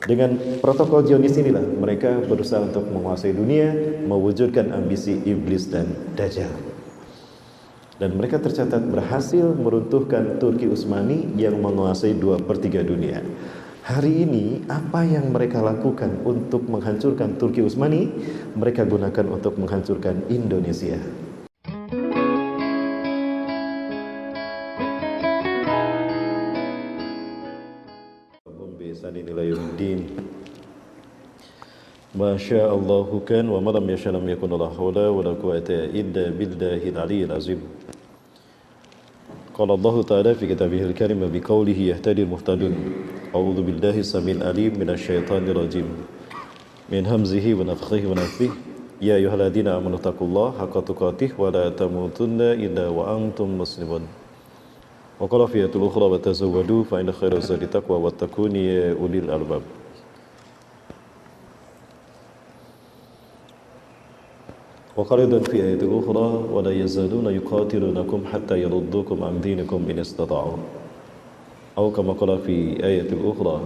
Dengan protokol Zionis inilah mereka berusaha untuk menguasai dunia, mewujudkan ambisi iblis dan Dajjal. Dan mereka tercatat berhasil meruntuhkan Turki Utsmani yang menguasai 2/3 dunia. Hari ini apa yang mereka lakukan untuk menghancurkan Turki Utsmani, mereka gunakan untuk menghancurkan Indonesia. Masya Allahu kan wa malam yasha lam yakun la hawla wa la quwwata illa billahil aliyyil azim. Qala Allah Ta'ala fi kitabihil karim bi qawlihi yahtadil muhtadun. A'udzu billahi samil alim minasy syaithanir rajim. Min hamzihi wa nafthihi wa nafthihi. Ya ayyuhalladzina amanu taqullaha haqqa tuqatih wa la tamutunna illa wa antum muslimun. Wa qala fi ayatil ukhra wa tazawwadu fa inna khayra zadi taqwa wattaquni ya ulil albab. وقال أيضا في آية أخرى ولا يزالون يقاتلونكم حتى يردوكم عن دينكم إن استطاعوا أو كما قال في آية أخرى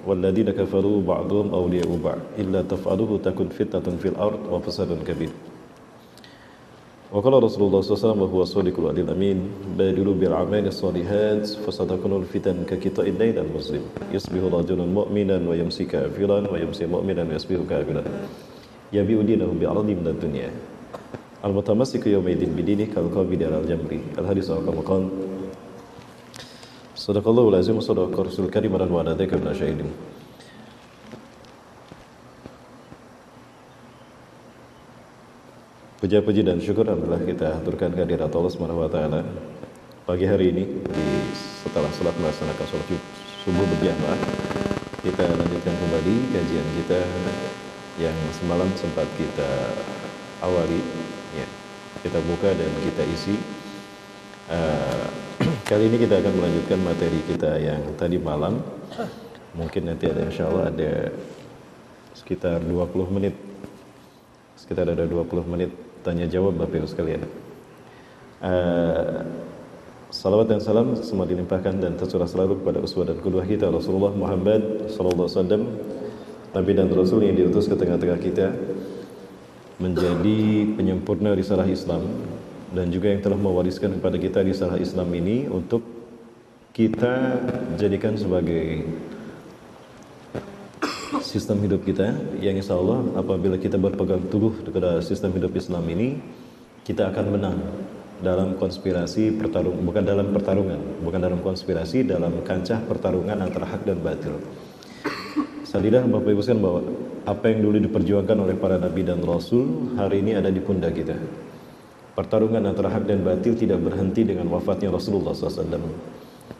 والذين كفروا بعضهم أولياء بعض إلا تفعلوه تكن فتنة في الأرض وفساد كبير. وقال رسول الله صلى الله عليه وسلم وهو الصادق الوعد الأمين بادروا بالأعمال الصالحات فستكون الفتن كقطع الليل المظلم يصبح رجل مؤمنا ويمسي كافرا ويمسي مؤمنا ويصبح كافرا يبيع دينه بعرض من الدنيا Al-mutamassiku yawmaidin bidini kal-qabidi al-jamri. Al-hadis al-qamaqan. Sadaqallahul azim wa sadaqa rasul karim wa nadaka min asy'idin. Puja-puji dan syukur alhamdulillah kita haturkan kehadirat Allah Subhanahu wa taala pagi hari ini setelah salat melaksanakan salat subuh berjamaah. Kita lanjutkan kembali kajian kita yang semalam sempat kita awali, ya, kita buka dan kita isi. Kali ini kita akan melanjutkan materi kita yang tadi malam. Mungkin nanti ada insyaallah ada sekitar 20 menit. Sekitar ada 20 menit tanya jawab Bapak Ibu sekalian. Salawat dan salam semua dilimpahkan dan tercurah selalu kepada uswah dan qudwah kita Rasulullah Muhammad sallallahu alaihi wasallam, Nabi dan Rasul yang diutus ke tengah-tengah kita menjadi penyempurna risalah Islam dan juga yang telah mewariskan kepada kita risalah Islam ini untuk kita jadikan sebagai sistem hidup kita yang insya Allah apabila kita berpegang teguh kepada sistem hidup Islam ini, kita akan menang dalam konspirasi bukan dalam konspirasi, dalam kancah pertarungan antara hak dan batil. Sadidah Bapak Ibu sekalian bahwa apa yang dulu diperjuangkan oleh para nabi dan rasul hari ini ada di pundak kita. Pertarungan antara hak dan batil tidak berhenti dengan wafatnya Rasulullah SAW.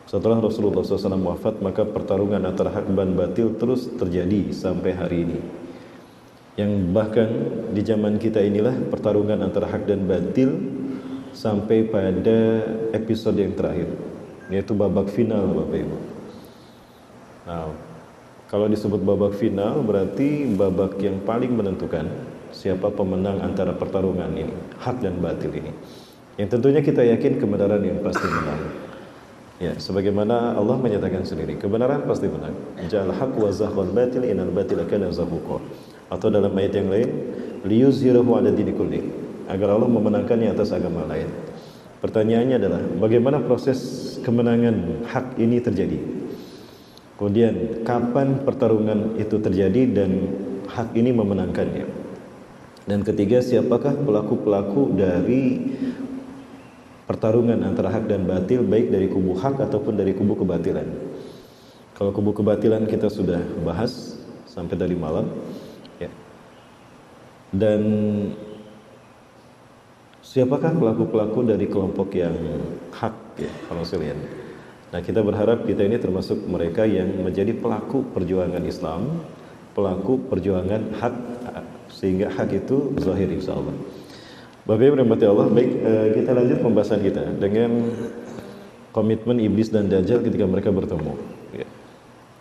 Setelah Rasulullah SAW wafat, maka pertarungan antara hak dan batil terus terjadi sampai hari ini. Yang bahkan di zaman kita inilah pertarungan antara hak dan batil sampai pada episode yang terakhir, yaitu babak final Bapak Ibu. Nah, kalau disebut babak final berarti babak yang paling menentukan siapa pemenang antara pertarungan ini, hak dan batil ini. Yang tentunya kita yakin kebenaran yang pasti menang. Ya, sebagaimana Allah menyatakan sendiri, kebenaran pasti menang. Ja'al haq wa zahqal batil innal batila kana zahuqa. Atau dalam ayat yang lain, liyuzhirahu 'ala dini kulli, agar Allah memenangkannya atas agama lain. Pertanyaannya adalah bagaimana proses kemenangan hak ini terjadi? Kemudian kapan pertarungan itu terjadi dan hak ini memenangkannya? Dan ketiga, siapakah pelaku-pelaku dari pertarungan antara hak dan batil, baik dari kubu hak ataupun dari kubu kebatilan? Kalau kubu kebatilan kita sudah bahas sampai tadi malam, ya. Dan siapakah pelaku-pelaku dari kelompok yang hak, ya, kalau saya lihat. Nah, kita berharap kita ini termasuk mereka yang menjadi pelaku perjuangan Islam, pelaku perjuangan hak, sehingga hak itu zahir insyaallah. Bapak Ibu rahmati Allah, baik, kita lanjut pembahasan kita dengan komitmen iblis dan Dajjal ketika mereka bertemu. Ya.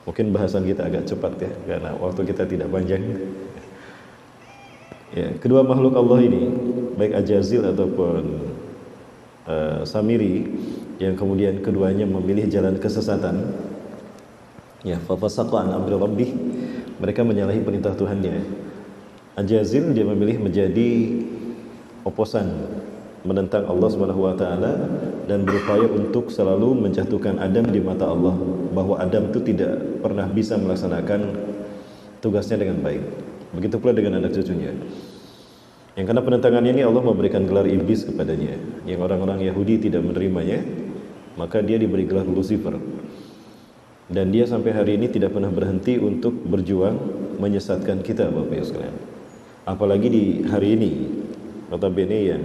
Mungkin bahasan kita agak cepat ya, karena waktu kita tidak panjang. Ya, kedua makhluk Allah ini, baik Ajazil ataupun Samiri, yang kemudian keduanya memilih jalan kesesatan, ya, fafasaqa an amri rabbih, Mereka menyalahi perintah Tuhannya. Ajazil, dia memilih menjadi oposan, menentang Allah Subhanahu wa taala dan berupaya untuk selalu menjatuhkan Adam di mata Allah, bahwa Adam itu tidak pernah bisa melaksanakan tugasnya dengan baik. Begitu pula dengan anak cucunya. Yang karena penentangan ini Allah memberikan gelar iblis kepadanya. Yang orang-orang Yahudi tidak menerimanya, maka dia diberi gelar Lucifer. Dan dia sampai hari ini tidak pernah berhenti untuk berjuang menyesatkan kita, Bapak Ibu sekalian. Apalagi di hari ini, notabene yang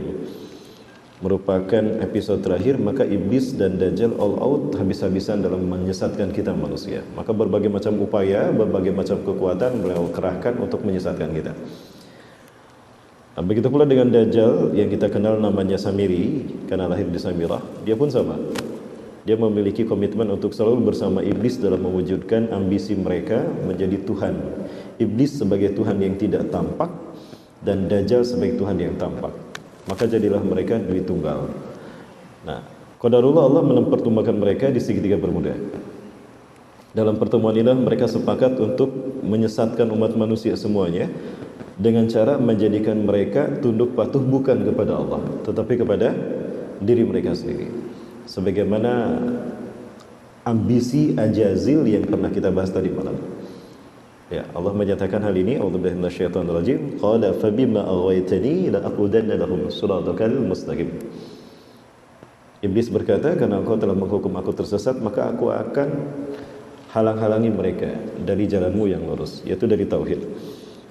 merupakan episode terakhir, maka iblis dan Dajjal all out habis-habisan dalam menyesatkan kita manusia. Maka berbagai macam upaya, berbagai macam kekuatan beliau kerahkan untuk menyesatkan kita. Nah, begitu pula dengan Dajjal yang kita kenal namanya Samiri, karena lahir di Samirah, dia pun sama. Dia memiliki komitmen untuk selalu bersama iblis dalam mewujudkan ambisi mereka menjadi Tuhan. Iblis sebagai Tuhan yang tidak tampak dan Dajjal sebagai Tuhan yang tampak. Maka jadilah mereka dui tunggal. Nah, qadarullah Allah mempertemukan mereka di segitiga bermuda. Dalam pertemuan ini mereka sepakat untuk menyesatkan umat manusia semuanya dengan cara menjadikan mereka tunduk patuh bukan kepada Allah, tetapi kepada diri mereka sendiri. Sebagaimana ambisi Ajazil yang pernah kita bahas tadi malam. Ya, Allah menyatakan hal ini, a'udzubillahi minasyaitonir rajim, qala fabima aghwaytani la aqudanna lahum siratal mustaqim. Iblis berkata, karena engkau telah menghukum aku tersesat, maka aku akan halang-halangi mereka dari jalanmu yang lurus, yaitu dari tauhid.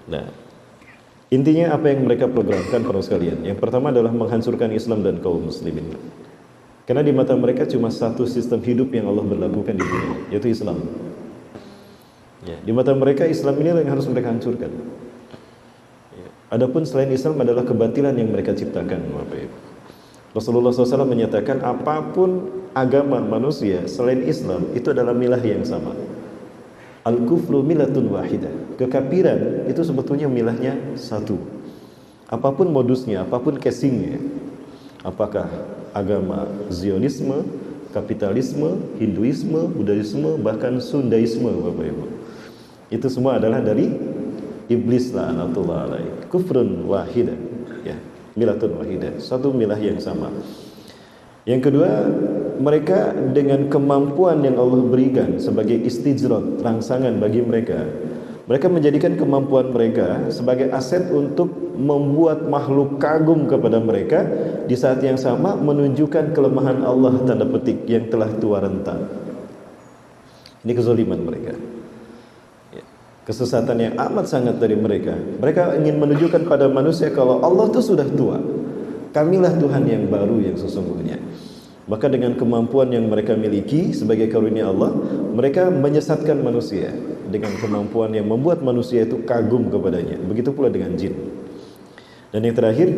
Nah, intinya apa yang mereka programkan para sekalian? Yang pertama adalah menghancurkan Islam dan kaum muslimin. Karena di mata mereka cuma satu sistem hidup yang Allah berlakukan di dunia, yaitu Islam. Ya, di mata mereka Islam ini yang harus mereka hancurkan. Ya. Adapun selain Islam adalah kebatilan yang mereka ciptakan. Rasulullah SAW menyatakan apapun agama manusia selain Islam itu adalah milah yang sama. Al-kufru milatun wahidah. Kekafiran itu sebetulnya milahnya satu. Apapun modusnya, apapun casingnya, apakah agama Zionisme, kapitalisme, Hinduisme, Buddhisme, bahkan Sundaisme, Bapak Ibu, itu semua adalah dari iblis la'natullah alaih. Kufrun wahidah, ya, milatun wahidah, satu milah yang sama. Yang kedua, mereka dengan kemampuan yang Allah berikan sebagai istijrad, rangsangan bagi mereka, mereka menjadikan kemampuan mereka sebagai aset untuk membuat makhluk kagum kepada mereka, di saat yang sama menunjukkan kelemahan Allah tanda petik yang telah tua renta. Ini kezaliman mereka, kesesatan yang amat sangat dari mereka. Mereka ingin menunjukkan pada manusia kalau Allah itu sudah tua, kamilah Tuhan yang baru yang sesungguhnya. Maka dengan kemampuan yang mereka miliki sebagai karunia Allah, mereka menyesatkan manusia dengan kemampuan yang membuat manusia itu kagum kepadanya. Begitu pula dengan jin. Dan yang terakhir,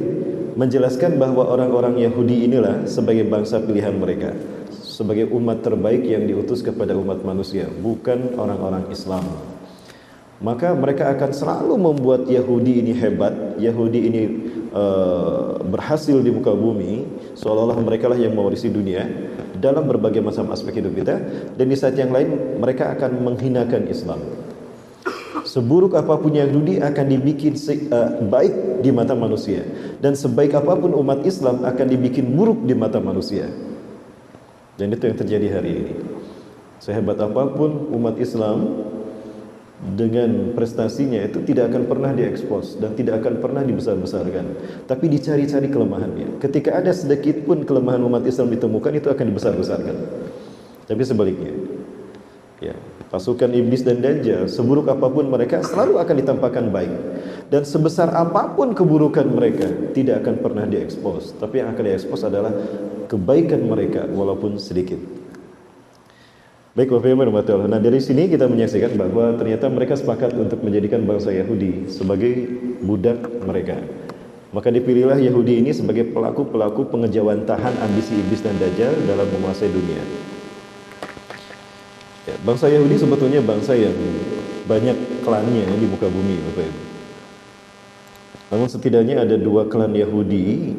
menjelaskan bahwa orang-orang Yahudi inilah sebagai bangsa pilihan mereka, sebagai umat terbaik yang diutus kepada umat manusia, bukan orang-orang Islam. Maka mereka akan selalu membuat Yahudi ini hebat, Yahudi ini berhasil di muka bumi, seolah-olah mereka lah yang mewarisi dunia dalam berbagai macam aspek hidup kita. Dan di saat yang lain mereka akan menghinakan Islam. Seburuk apapun Yahudi akan dibikin baik di mata manusia, dan sebaik apapun umat Islam akan dibikin buruk di mata manusia. Dan itu yang terjadi hari ini. Sehebat apapun umat Islam, dengan prestasinya itu tidak akan pernah diekspos dan tidak akan pernah dibesar-besarkan, tapi dicari-cari kelemahannya. Ketika ada sedikit pun kelemahan umat Islam ditemukan, itu akan dibesar-besarkan. Tapi sebaliknya, ya, pasukan iblis dan Dajjal, seburuk apapun mereka, selalu akan ditampakkan baik. Dan sebesar apapun keburukan mereka, tidak akan pernah diekspos, tapi yang akan diekspos adalah kebaikan mereka walaupun sedikit. Baik, Bapak Ibu dan Allah. Nah, dari sini kita menyaksikan bahwa ternyata mereka sepakat untuk menjadikan bangsa Yahudi sebagai budak mereka. Maka dipilihlah Yahudi ini sebagai pelaku-pelaku pengejawantahan ambisi iblis dan Dajjal dalam menguasai dunia. Ya, bangsa Yahudi sebetulnya bangsa yang banyak klannya di muka bumi, Bapak Ibu. Namun setidaknya ada dua klan Yahudi.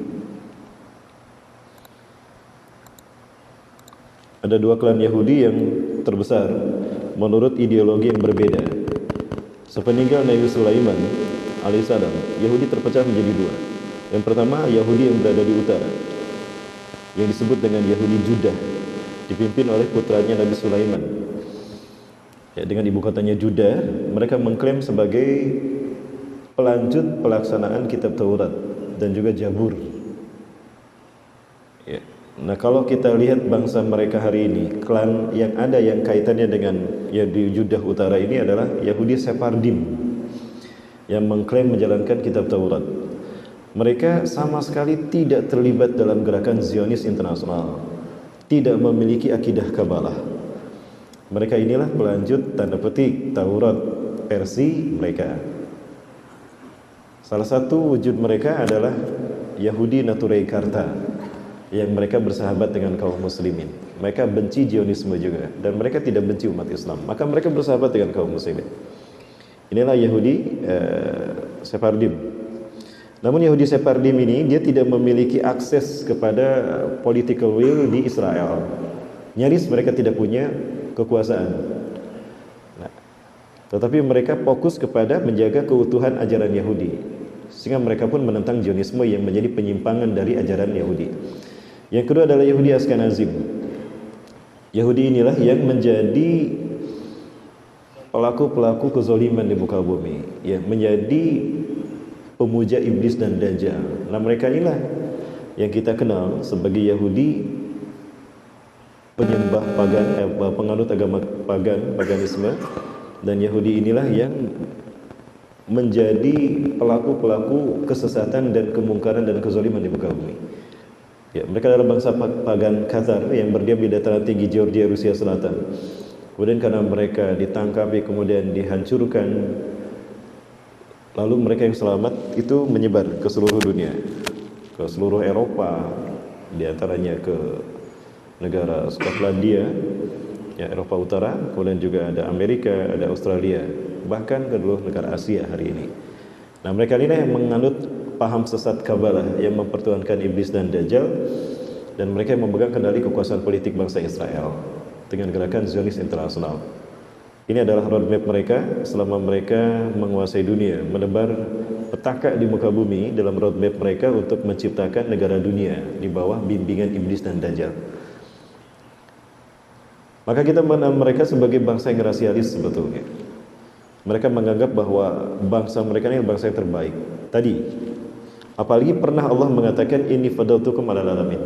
Ada dua klan Yahudi yang terbesar menurut ideologi yang berbeda. Sepeninggal Nabi Sulaiman alaihissalam, Yahudi terpecah menjadi dua. Yang pertama, Yahudi yang berada di utara, yang disebut dengan Yahudi Judah, dipimpin oleh putranya Nabi Sulaiman. Ya, dengan ibu kotanya Judah, mereka mengklaim sebagai pelanjut pelaksanaan kitab Taurat dan juga Zabur. Ya. Nah, kalau kita lihat bangsa mereka hari ini, klan yang ada yang kaitannya dengan Yahudi Judah Utara ini adalah Yahudi Sephardim yang mengklaim menjalankan kitab Taurat. Mereka sama sekali tidak terlibat dalam gerakan Zionis internasional, tidak memiliki akidah Kabalah. Mereka inilah pelanjut tanda petik Taurat versi mereka. Salah satu wujud mereka adalah Yahudi Naturei Karta, yang mereka bersahabat dengan kaum muslimin. Mereka benci Zionisme juga, dan mereka tidak benci umat Islam, maka mereka bersahabat dengan kaum muslimin. Inilah Yahudi Sephardim. Namun Yahudi Sephardim ini dia tidak memiliki akses kepada political will di Israel. Nyaris mereka tidak punya kekuasaan. Nah, tetapi mereka fokus kepada menjaga keutuhan ajaran Yahudi, sehingga mereka pun menentang Zionisme yang menjadi penyimpangan dari ajaran Yahudi. Yang kedua adalah Yahudi Ashkenazim. Yahudi inilah yang menjadi pelaku-pelaku kezaliman di muka bumi, ya, menjadi pemuja iblis dan dajjal. Nah, mereka inilah yang kita kenal sebagai Yahudi penyembah pagan, penganut agama paganisme, dan Yahudi inilah yang menjadi pelaku-pelaku kesesatan dan kemungkaran dan kezaliman di muka bumi. Ya, mereka adalah bangsa pagan Khazar yang berdiam di dataran tinggi Georgia, Rusia Selatan. Kemudian karena mereka ditangkap, kemudian dihancurkan, lalu mereka yang selamat itu menyebar ke seluruh dunia, ke seluruh Eropa, diantaranya ke negara Skotlandia, ya, Eropa Utara, kemudian juga ada Amerika, ada Australia, bahkan ke seluruh negara Asia hari ini. Nah, mereka ini yang menganut paham sesat Kabalah yang mempertuhankan iblis dan dajjal, dan mereka yang memegang kendali kekuasaan politik bangsa Israel dengan gerakan Zionis internasional. Ini adalah roadmap mereka selama mereka menguasai dunia, menebar petaka di muka bumi dalam roadmap mereka untuk menciptakan negara dunia di bawah bimbingan iblis dan dajjal. Maka kita mengenal mereka sebagai bangsa yang rasialis sebetulnya. Mereka menganggap bahwa bangsa mereka ini bangsa yang terbaik. Tadi, apalagi pernah Allah mengatakan inni fadaltukum alal alamin.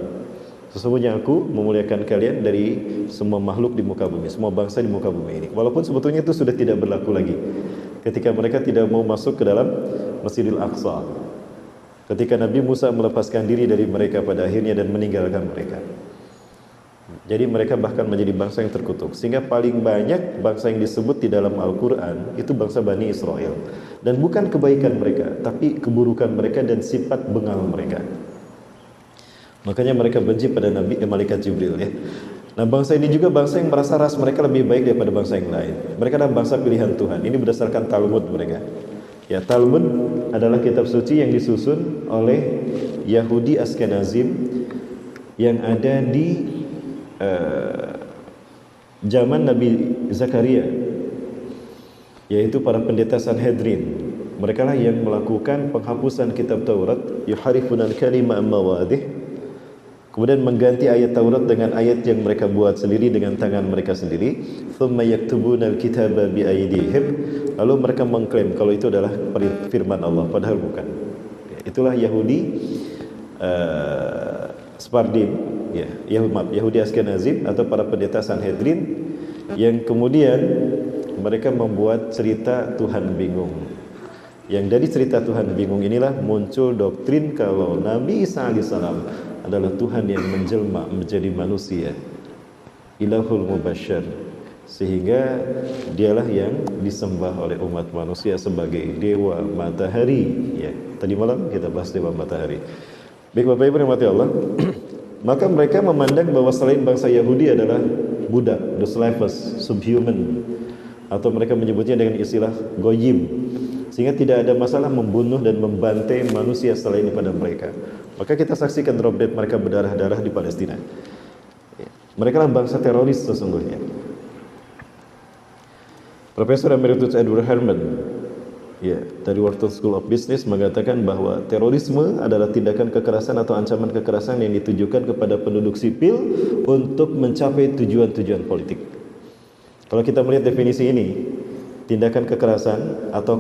Sesungguhnya aku memuliakan kalian dari semua makhluk di muka bumi, semua bangsa di muka bumi ini. Walaupun sebetulnya itu sudah tidak berlaku lagi ketika mereka tidak mau masuk ke dalam Masjidil Aqsa, ketika Nabi Musa melepaskan diri dari mereka pada akhirnya dan meninggalkan mereka. Jadi mereka bahkan menjadi bangsa yang terkutuk, sehingga paling banyak bangsa yang disebut di dalam Al-Quran itu bangsa Bani Israel. Dan bukan kebaikan mereka, tapi keburukan mereka dan sifat bengal mereka. Makanya mereka benci pada Malaikat Jibril, ya. Nah, bangsa ini juga bangsa yang merasa ras mereka lebih baik daripada bangsa yang lain. Mereka adalah bangsa pilihan Tuhan. Ini berdasarkan Talmud mereka. Ya, Talmud adalah kitab suci yang disusun oleh Yahudi Ashkenazim yang ada di zaman Nabi Zakaria, yaitu para pendeta Sanhedrin. Mereka lah yang melakukan penghapusan kitab Taurat, yuharifuna al-kalima am-mawadih. Kemudian mengganti ayat Taurat dengan ayat yang mereka buat sendiri dengan tangan mereka sendiri. Thumma yaktubuna al-kitaba bi aydihim. Lalu mereka mengklaim kalau itu adalah firman Allah, padahal bukan. Itulah Yahudi Sephardim, ya, Yahudi Ashkenazim atau para pendeta Sanhedrin yang kemudian mereka membuat cerita Tuhan bingung. Yang dari cerita Tuhan bingung inilah muncul doktrin kalau Nabi Isa alaihissalam adalah Tuhan yang menjelma menjadi manusia, ilahul mubasyar, sehingga dialah yang disembah oleh umat manusia sebagai dewa matahari. Ya, tadi malam kita bahas dewa matahari. Baik Bapak Ibu yang mati Allah, maka mereka memandang bahwa selain bangsa Yahudi adalah budak, the slaves, subhuman, atau mereka menyebutnya dengan istilah goyim, sehingga tidak ada masalah membunuh dan membantai manusia selain daripada mereka. Maka kita saksikan drop dead mereka berdarah-darah di Palestina. Mereka lah bangsa teroris sesungguhnya. Profesor Emeritus Edward Herman, ya, dari Wharton School of Business mengatakan bahwa terorisme adalah tindakan kekerasan atau ancaman kekerasan yang ditujukan kepada penduduk sipil untuk mencapai tujuan-tujuan politik. Kalau kita melihat definisi ini, tindakan kekerasan atau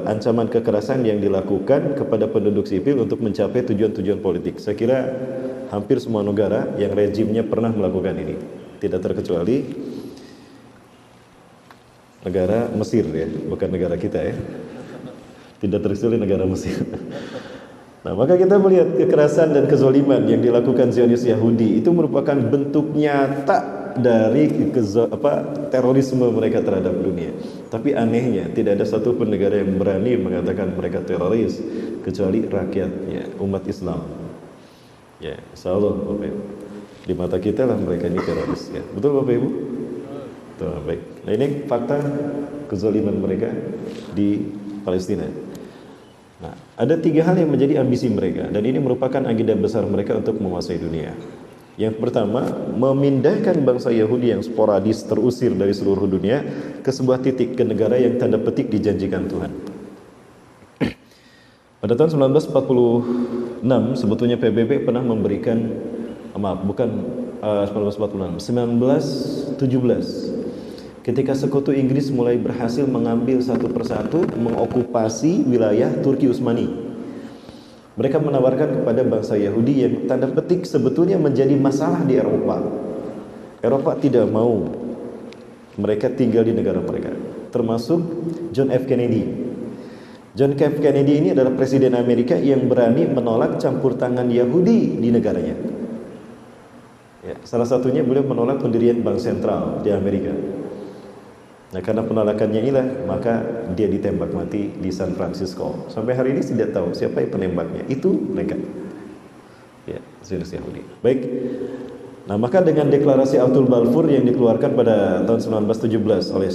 ancaman kekerasan yang dilakukan kepada penduduk sipil untuk mencapai tujuan-tujuan politik. Saya kira hampir semua negara yang rejimnya pernah melakukan ini, tidak terkecuali negara Mesir, ya, bukan negara kita, ya, tidak terkecuali negara Mesir. Nah, maka kita melihat kekerasan dan kezaliman yang dilakukan Zionis Yahudi itu merupakan bentuk nyata dari terorisme mereka terhadap dunia. Tapi anehnya tidak ada satupun negara yang berani mengatakan mereka teroris kecuali rakyatnya, umat Islam. Ya, insyaallah Bapak Ibu, di mata kita lah mereka ini teroris, ya. Betul Bapak Ibu? Betul, baik. Nah, ini fakta kezaliman mereka di Palestina. Nah, ada 3 hal yang menjadi ambisi mereka, dan ini merupakan agenda besar mereka untuk menguasai dunia. Yang pertama, memindahkan bangsa Yahudi yang sporadis terusir dari seluruh dunia ke sebuah titik, ke negara yang tanda petik dijanjikan Tuhan. Pada tahun 1946 sebetulnya PBB pernah memberikan, maaf, bukan 1946, 1917, ketika sekutu Inggris mulai berhasil mengambil satu persatu mengokupasi wilayah Turki Utsmani. Mereka menawarkan kepada bangsa Yahudi yang tanda petik sebetulnya menjadi masalah di Eropa. Eropa tidak mau mereka tinggal di negara mereka, termasuk John F. Kennedy. John F. Kennedy ini adalah presiden Amerika yang berani menolak campur tangan Yahudi di negaranya. Ya, salah satunya beliau menolak pendirian bank sentral di Amerika. Nah, karena penolakannya inilah maka dia ditembak mati di San Francisco. Sampai hari ini tidak tahu siapa yang penembaknya. Itu mereka, ya, Zionis Yahudi. Baik. Nah, maka dengan deklarasi Autul Balfour yang dikeluarkan pada tahun 1917 oleh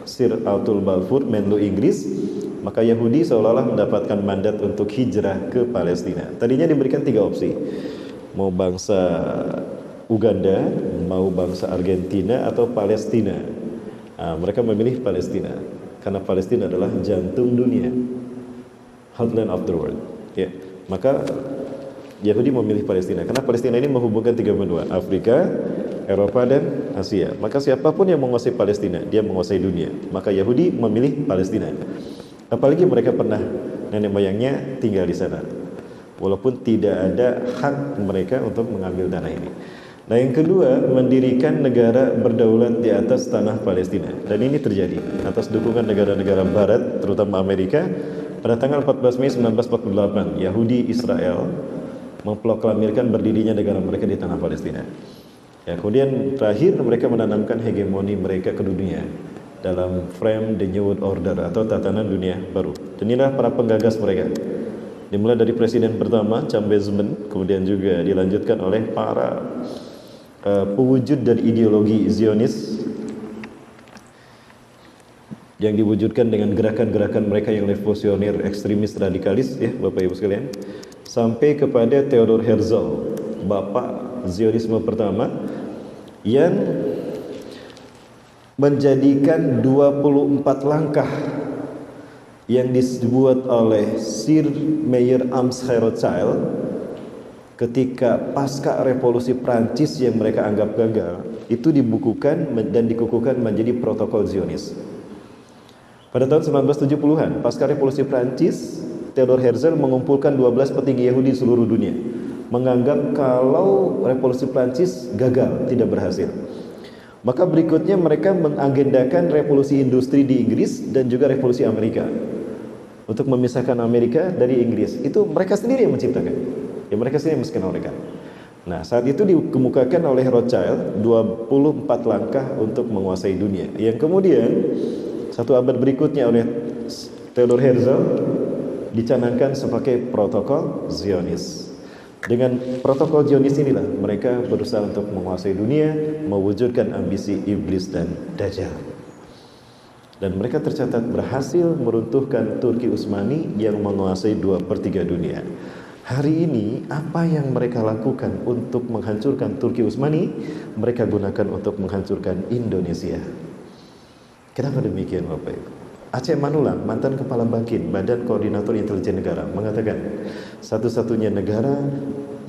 Sir Autul Balfour, Menlu Inggris, maka Yahudi seolah-olah mendapatkan mandat untuk hijrah ke Palestina. Tadinya diberikan 3 opsi. Mau bangsa Uganda, mau bangsa Argentina atau Palestina. Nah, mereka memilih Palestina karena Palestina adalah jantung dunia, heartland of the world. Ya, maka Yahudi memilih Palestina karena Palestina ini menghubungkan 3 benua, Afrika, Eropa, dan Asia. Maka siapapun yang menguasai Palestina, dia menguasai dunia. Maka Yahudi memilih Palestina. Apalagi mereka pernah nenek moyangnya tinggal di sana, walaupun tidak ada hak mereka untuk mengambil tanah ini. Nah, yang kedua, mendirikan negara berdaulat di atas tanah Palestina. Dan ini terjadi atas dukungan negara-negara barat, terutama Amerika. Pada tanggal 14 Mei 1948, Yahudi Israel memproklamirkan berdirinya negara mereka di tanah Palestina. Ya, kemudian terakhir mereka menanamkan hegemoni mereka ke dunia dalam frame the New World Order atau tatanan dunia baru. Dan inilah para penggagas mereka. Dimulai dari presiden pertama, Chaim Weizmann, kemudian juga dilanjutkan oleh para pewujud dari ideologi Zionis yang diwujudkan dengan gerakan-gerakan mereka yang revolusioner, ekstremis, radikalis, ya Bapak Ibu sekalian, sampai kepada Theodor Herzl, bapak Zionisme pertama, yang menjadikan 24 langkah yang dibuat oleh Sir Mayer Amschel Rothschild ketika pasca revolusi Prancis yang mereka anggap gagal, itu dibukukan dan dikukuhkan menjadi protokol Zionis. Pada tahun 1970-an, pasca revolusi Prancis, Theodor Herzl mengumpulkan 12 petinggi Yahudi di seluruh dunia, menganggap kalau revolusi Prancis gagal, tidak berhasil. Maka berikutnya mereka mengagendakan revolusi industri di Inggris dan juga revolusi Amerika untuk memisahkan Amerika dari Inggris. Itu mereka sendiri yang menciptakan. Ya, mereka sendiri yang menyuarakan. Nah, saat itu dikemukakan oleh Rothschild 24 langkah untuk menguasai dunia, yang kemudian satu abad berikutnya oleh Theodor Herzl dicanangkan sebagai protokol Zionis. Dengan protokol Zionis inilah mereka berusaha untuk menguasai dunia, mewujudkan ambisi iblis dan Dajjal. Dan mereka tercatat berhasil meruntuhkan Turki Utsmani yang menguasai 2/3 dunia. Hari ini apa yang mereka lakukan untuk menghancurkan Turki Utsmani, mereka gunakan untuk menghancurkan Indonesia. Kenapa demikian Bapak Ibu? Aceh Manulang, mantan Kepala Bakin, Badan Koordinator Intelijen Negara, mengatakan satu-satunya negara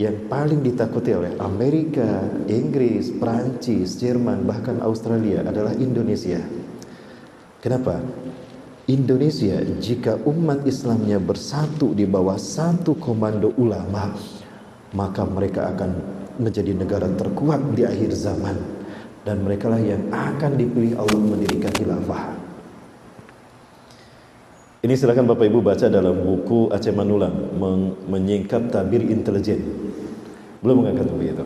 yang paling ditakuti oleh Amerika, Inggris, Prancis, Jerman, bahkan Australia adalah Indonesia. Kenapa? Indonesia, jika umat Islamnya bersatu di bawah satu komando ulama, maka mereka akan menjadi negara terkuat di akhir zaman, dan merekalah yang akan dipilih Allah mendirikan khilafah. Ini silakan Bapak Ibu baca dalam buku Aceh Manulang, menyingkap tabir intelijen. Belum mengangkat begitu.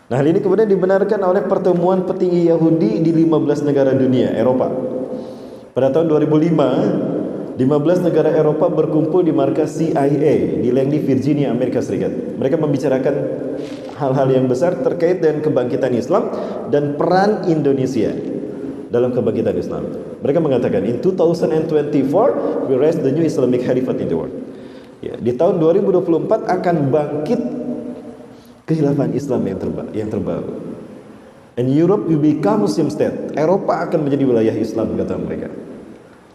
Nah, hal ini kemudian dibenarkan oleh pertemuan petinggi Yahudi di 15 negara dunia Eropa. Pada tahun 2005, 15 negara Eropa berkumpul di markas CIA di Langley, Virginia, Amerika Serikat. Mereka membicarakan hal-hal yang besar terkait dengan kebangkitan Islam dan peran Indonesia dalam kebangkitan Islam. Mereka mengatakan, in 2024 we raise the new Islamic Khalifate in the world. Ya, di tahun 2024 akan bangkit kekhilafan Islam yang terbaru. And Europe will become Muslim state. Eropa akan menjadi wilayah Islam, kata mereka.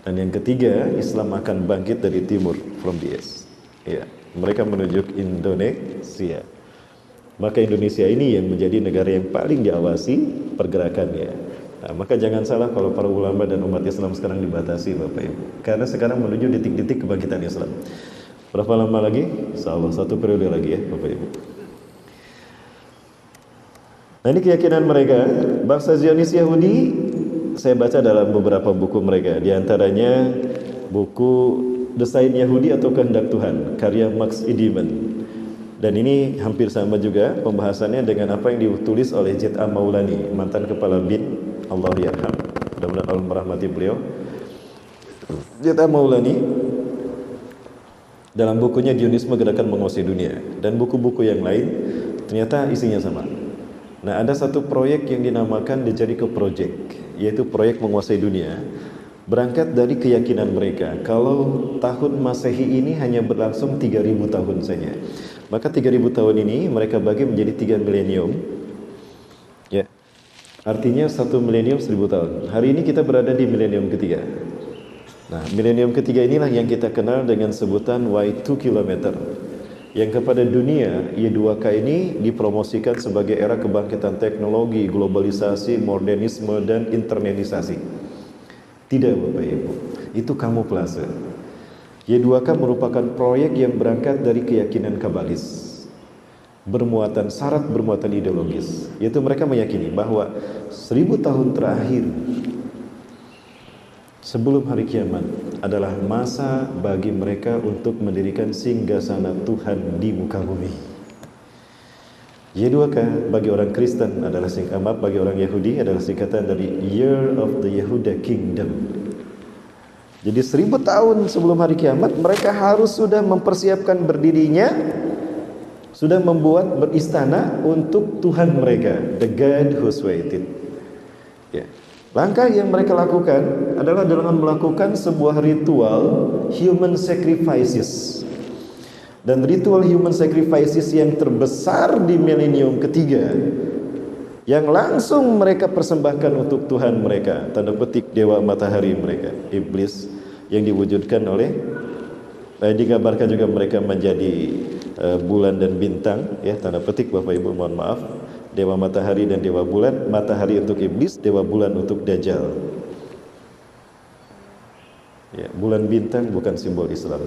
Dan yang ketiga, Islam akan bangkit dari timur, from the east. Ya, mereka menuju Indonesia. Maka Indonesia ini yang menjadi negara yang paling diawasi pergerakannya. Nah, maka jangan salah kalau para ulama dan umat Islam sekarang dibatasi Bapak Ibu. Karena sekarang menuju detik-detik kebangkitan Islam. Berapa lama lagi? Insyaallah 1 periode lagi ya Bapak Ibu. Nah, ini keyakinan mereka. Bangsa Zionis Yahudi, saya baca dalam beberapa buku mereka. Di antaranya buku Desain Yahudi atau Kehendak Tuhan, karya Max Edelman. Dan ini hampir sama juga pembahasannya dengan apa yang ditulis oleh Z.A. Maulani, mantan Kepala BIN, Allah yarham, mudah-mudahan Allah merahmati beliau. Z.A. Maulani dalam bukunya Zionisme Gerakan Menguasai Dunia dan buku-buku yang lain ternyata isinya sama. Nah, ada satu proyek yang dinamakan The Jericho Project, yaitu proyek menguasai dunia, berangkat dari keyakinan mereka kalau tahun Masehi ini hanya berlangsung 3000 tahun saja. Maka 3000 tahun ini mereka bagi menjadi 3 milenium. Ya. Artinya 1 milenium 1000 tahun. Hari ini kita berada di milenium ketiga. Nah, milenium ketiga inilah yang kita kenal dengan sebutan Y2 kilometer. Yang kepada dunia, Y2K ini dipromosikan sebagai era kebangkitan teknologi, globalisasi, modernisme, dan internalisasi. Tidak Bapak Ibu, itu kamuflase. Y2K merupakan proyek yang berangkat dari keyakinan kabalis, bermuatan syarat, bermuatan ideologis. Yaitu mereka meyakini bahwa 1000 tahun terakhir sebelum hari kiamat adalah masa bagi mereka untuk mendirikan singgasana Tuhan di muka bumi. Y2K bagi orang Kristen adalah bagi orang Yahudi adalah singkatan dari Year of the Yehuda Kingdom. Jadi 1000 tahun sebelum hari kiamat mereka harus sudah mempersiapkan berdirinya, sudah membuat beristana untuk Tuhan mereka, the God who's waited. Ya. Langkah yang mereka lakukan adalah dengan melakukan sebuah ritual human sacrifices. Dan ritual human sacrifices yang terbesar di milenium ketiga, yang langsung mereka persembahkan untuk Tuhan mereka, tanda petik dewa matahari mereka, iblis, yang diwujudkan oleh digambarkan juga mereka menjadi bulan dan bintang, ya, tanda petik Bapak Ibu, mohon maaf. Dewa matahari dan dewa bulan, matahari untuk iblis, dewa bulan untuk dajjal. Ya, bulan bintang bukan simbol Islam.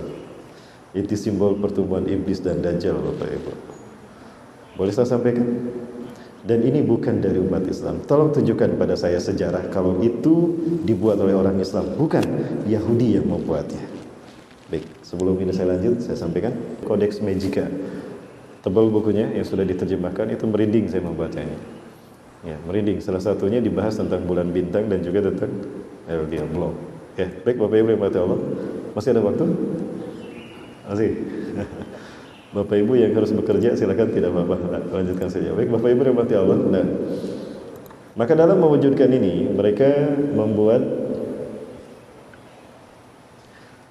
Itu simbol pertumbuhan iblis dan dajjal Bapak Ibu. Boleh saya sampaikan? Dan ini bukan dari umat Islam. Tolong tunjukkan pada saya sejarah kalau itu dibuat oleh orang Islam, bukan Yahudi yang membuatnya. Baik, sebelum ini saya lanjut, saya sampaikan Codex Magica. Tebal bukunya yang sudah diterjemahkan, itu merinding saya membacanya. Ya, merinding. Salah satunya dibahas tentang bulan bintang dan juga tentang LDL Blow. Ya, baik Bapak Ibu yang mati Allah. Masih ada waktu? Masih. Bapak Ibu yang harus bekerja silakan, tidak apa-apa, lanjutkan saja. Baik Bapak Ibu yang mati Allah. Nah, maka dalam mewujudkan ini mereka membuat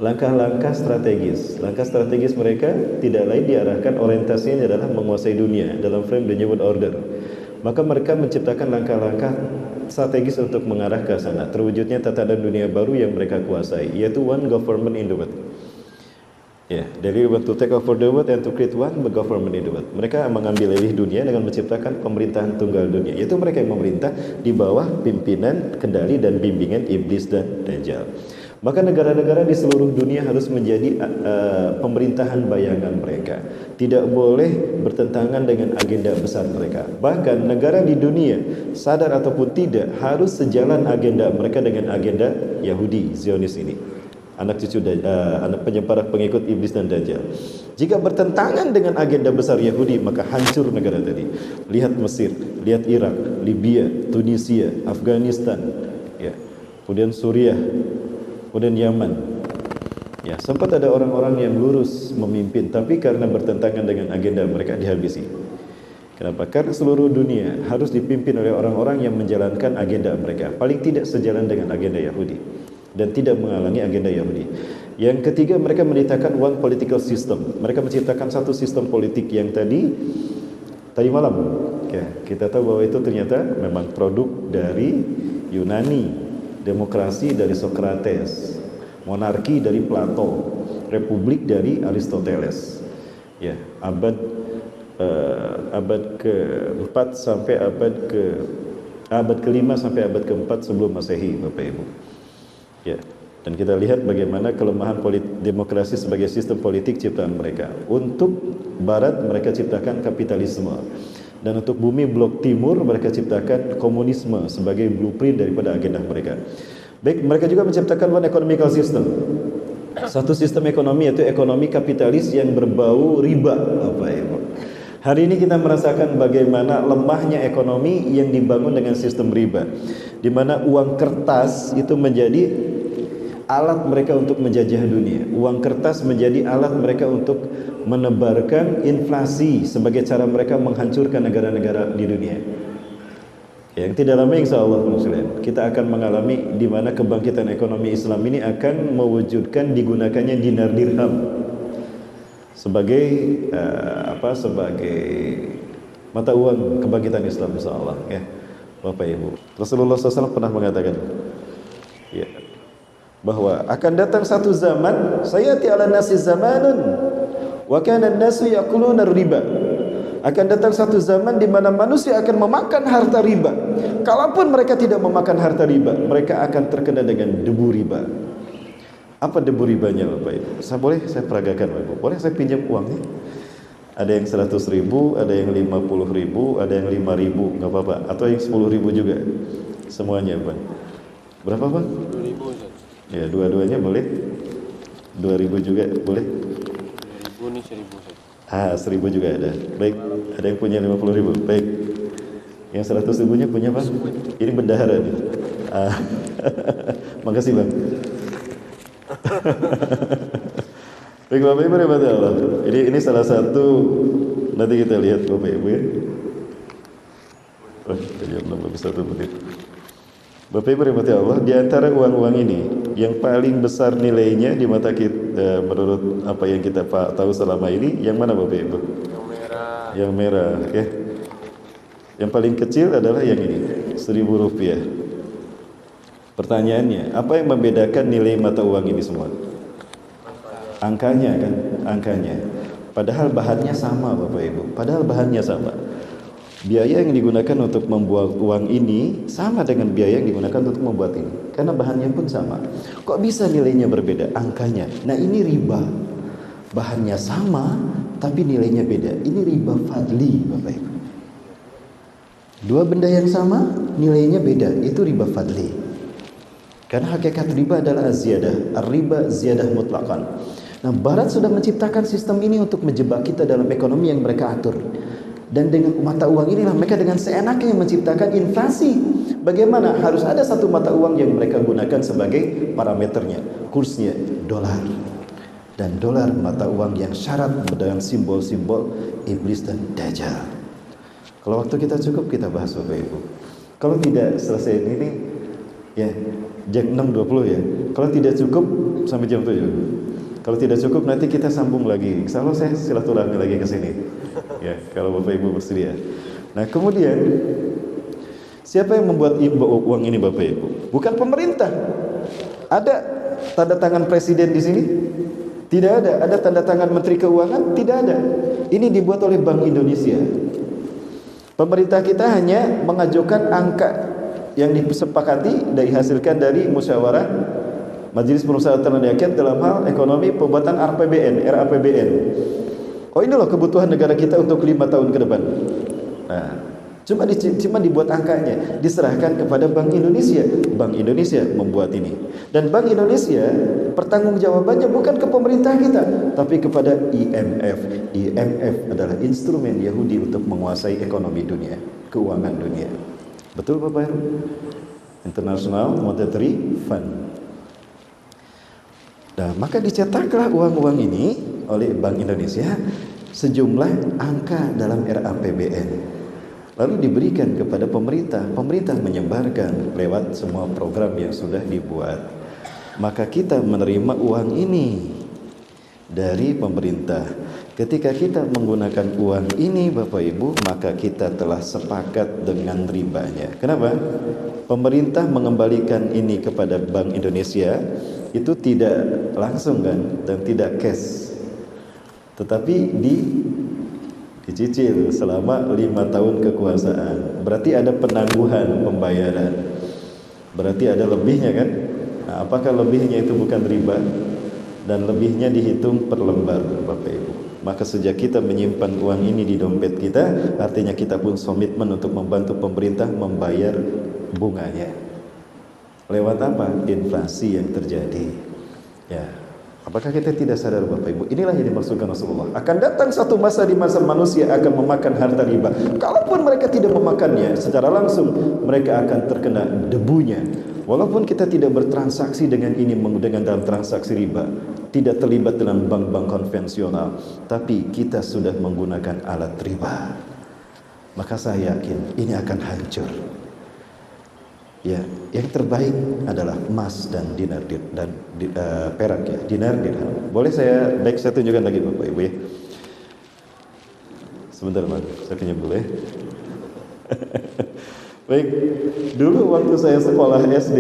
langkah-langkah strategis. Langkah strategis mereka tidak lain diarahkan orientasinya adalah menguasai dunia dalam frame the New World Order. Maka mereka menciptakan langkah-langkah strategis untuk mengarah ke sana. Terwujudnya tatanan dunia baru yang mereka kuasai, yaitu one government in the world. Ya, dari want to take over the world and to create one government in the world. Mereka mengambil alih dunia dengan menciptakan pemerintahan tunggal dunia. Yaitu mereka yang memerintah di bawah pimpinan, kendali dan bimbingan iblis dan dajjal. Maka negara-negara di seluruh dunia harus menjadi pemerintahan bayangan mereka. Tidak boleh bertentangan dengan agenda besar mereka. Bahkan negara di dunia, sadar ataupun tidak, harus sejalan agenda mereka dengan agenda Yahudi, Zionis ini. Anak cucu anak penyeparah pengikut iblis dan dajjal. Jika bertentangan dengan agenda besar Yahudi, maka hancur negara tadi. Lihat Mesir, lihat Irak, Libya, Tunisia, Afghanistan, ya. Kemudian Suriah, kemudian Yaman. Ya, sempat ada orang-orang yang lurus memimpin, tapi karena bertentangan dengan agenda mereka dihabisi. Kenapa? Karena seluruh dunia harus dipimpin oleh orang-orang yang menjalankan agenda mereka, paling tidak sejalan dengan agenda Yahudi dan tidak menghalangi agenda Yahudi. Yang ketiga, mereka menciptakan one political system. Mereka menciptakan satu sistem politik yang tadi malam, ya, kita tahu bahwa itu ternyata memang produk dari Yunani. Demokrasi dari Socrates, monarki dari Plato, republik dari Aristoteles. Ya, abad ke-4 sampai abad ke-5 sampai abad ke-4 sebelum Masehi, Bapak Ibu. Ya, dan kita lihat bagaimana kelemahan demokrasi sebagai sistem politik ciptaan mereka. Untuk Barat mereka ciptakan kapitalisme. Dan untuk bumi blok timur mereka ciptakan komunisme sebagai blueprint daripada agenda mereka. Baik, mereka juga menciptakan one economical system. Satu sistem ekonomi, yaitu ekonomi kapitalis yang berbau riba, Bapak Ibu. Hari ini kita merasakan bagaimana lemahnya ekonomi yang dibangun dengan sistem riba, di mana uang kertas itu menjadi alat mereka untuk menjajah dunia. Uang kertas menjadi alat mereka untuk menebarkan inflasi sebagai cara mereka menghancurkan negara-negara di dunia. Yang tidak lama insya Allah kita akan mengalami di mana kebangkitan ekonomi Islam ini akan mewujudkan digunakannya dinar dirham sebagai sebagai mata uang kebangkitan Islam insya Allah, ya Bapak Ibu. Rasulullah SAW pernah mengatakan, ya, bahwa akan datang satu zaman, sayati ala nasi zamanun wa kana an-nasu yaquluna riba. Akan datang satu zaman di mana manusia akan memakan harta riba. Kalaupun mereka tidak memakan harta riba, mereka akan terkena dengan debu riba. Apa debu ribanya, Bapak Ibu? Saya peragakan, Bapak Ibu. Boleh saya pinjam uangnya? Ada yang 100.000, ada yang 50.000, ada yang 5.000, nggak apa-apa. Atau yang 10.000 juga. Semuanya, Pak. Berapa, Pak? 2.000. Ya, dua-duanya boleh. 2.000 juga boleh. 2.000 nih, 1.000. 1.000 juga ada. Baik, ada yang punya 50.000. Baik. Yang 100.000-nya punya, Pak? Ini bendahara nih. Makasih, Bang. Baik, Bapak Ibu rahmati Allah. Ini salah satu, nanti kita lihat Bapak Ibu, ya. Jam 6 lebih 1 menit. Bapak Ibu rahmati Allah, di antara uang-uang ini yang paling besar nilainya di mata kita, menurut apa yang kita tahu selama ini, yang mana Bapak Ibu? Yang merah. Yang merah, ya. Yang paling kecil adalah yang ini, 1.000 rupiah. Pertanyaannya, apa yang membedakan nilai mata uang ini semua? Angkanya kan, angkanya. Padahal bahannya sama, Bapak Ibu. Padahal bahannya sama. Biaya yang digunakan untuk membuat uang ini sama dengan biaya yang digunakan untuk membuat ini. Karena bahannya pun sama. Kok bisa nilainya berbeda? Angkanya. Nah, ini riba. Bahannya sama, tapi nilainya beda. Ini riba fadli, Bapak Ibu. Dua benda yang sama, nilainya beda. Itu riba fadli. Karena hakikat riba adalah az-ziyadah. Ar-riba ziyadah mutlaqan. Nah, Barat sudah menciptakan sistem ini untuk menjebak kita dalam ekonomi yang mereka atur. Dan dengan mata uang inilah mereka dengan seenaknya menciptakan inflasi. Bagaimana? Harus ada satu mata uang yang mereka gunakan sebagai parameternya, kursnya dolar. Dan dolar mata uang yang syarat dengan simbol-simbol iblis dan dajjal. Kalau waktu kita cukup kita bahas, Bapak Ibu. Kalau tidak selesai ini, ya, Jam 6.20 ya. Kalau tidak cukup sampai jam 7. Kalau tidak cukup nanti kita sambung lagi. Insyaallah saya silaturahmi lagi ke sini. Ya, kalau Bapak Ibu bersedia. Nah, kemudian siapa yang membuat uang ini Bapak Ibu? Bukan pemerintah. Ada tanda tangan presiden di sini? Tidak ada. Ada tanda tangan Menteri Keuangan? Tidak ada. Ini dibuat oleh Bank Indonesia. Pemerintah kita hanya mengajukan angka yang disepakati dan dihasilkan dari musyawarah Majelis Permusyawaratan Rakyat dalam hal ekonomi pembuatan RAPBN. Oh, ini loh kebutuhan negara kita untuk 5 tahun ke depan. Nah, cuma dibuat angkanya, diserahkan kepada Bank Indonesia. Bank Indonesia membuat ini. Dan Bank Indonesia pertanggungjawabannya bukan ke pemerintah kita, tapi kepada IMF. IMF adalah instrumen Yahudi untuk menguasai ekonomi dunia, keuangan dunia. Betul Bapak Ibu? International Monetary Fund. Nah, maka dicetaklah uang-uang ini oleh Bank Indonesia sejumlah angka dalam RAPBN. Lalu diberikan kepada pemerintah. Pemerintah menyebarkan lewat semua program yang sudah dibuat. Maka kita menerima uang ini dari pemerintah. Ketika kita menggunakan uang ini Bapak Ibu, maka kita telah sepakat dengan ribanya. Kenapa? Pemerintah mengembalikan ini kepada Bank Indonesia itu tidak langsung kan, dan tidak cash, tetapi dicicil selama 5 tahun kekuasaan. Berarti ada penangguhan pembayaran, berarti ada lebihnya kan. Nah, apakah lebihnya itu bukan riba? Dan lebihnya dihitung per lembar Bapak Ibu. Maka sejak kita menyimpan uang ini di dompet kita, artinya kita pun komitmen untuk membantu pemerintah membayar bunganya. Lewat apa? Inflasi yang terjadi. Ya, apakah kita tidak sadar Bapak Ibu? Inilah yang dimaksudkan Rasulullah. Akan datang satu masa di masa manusia akan memakan harta riba. Kalaupun mereka tidak memakannya secara langsung, mereka akan terkena debunya. Walaupun kita tidak bertransaksi dengan ini dengan dalam transaksi riba, tidak terlibat dalam bank-bank konvensional, tapi kita sudah menggunakan alat riba, maka saya yakin ini akan hancur. Ya, yang terbaik adalah emas dan dinar dan perak ya, dinar dirham. Boleh saya tunjukkan lagi Bapak Ibu ya. Sebentar Mas, saya pinjam dulu ya. Baik, dulu waktu saya sekolah SD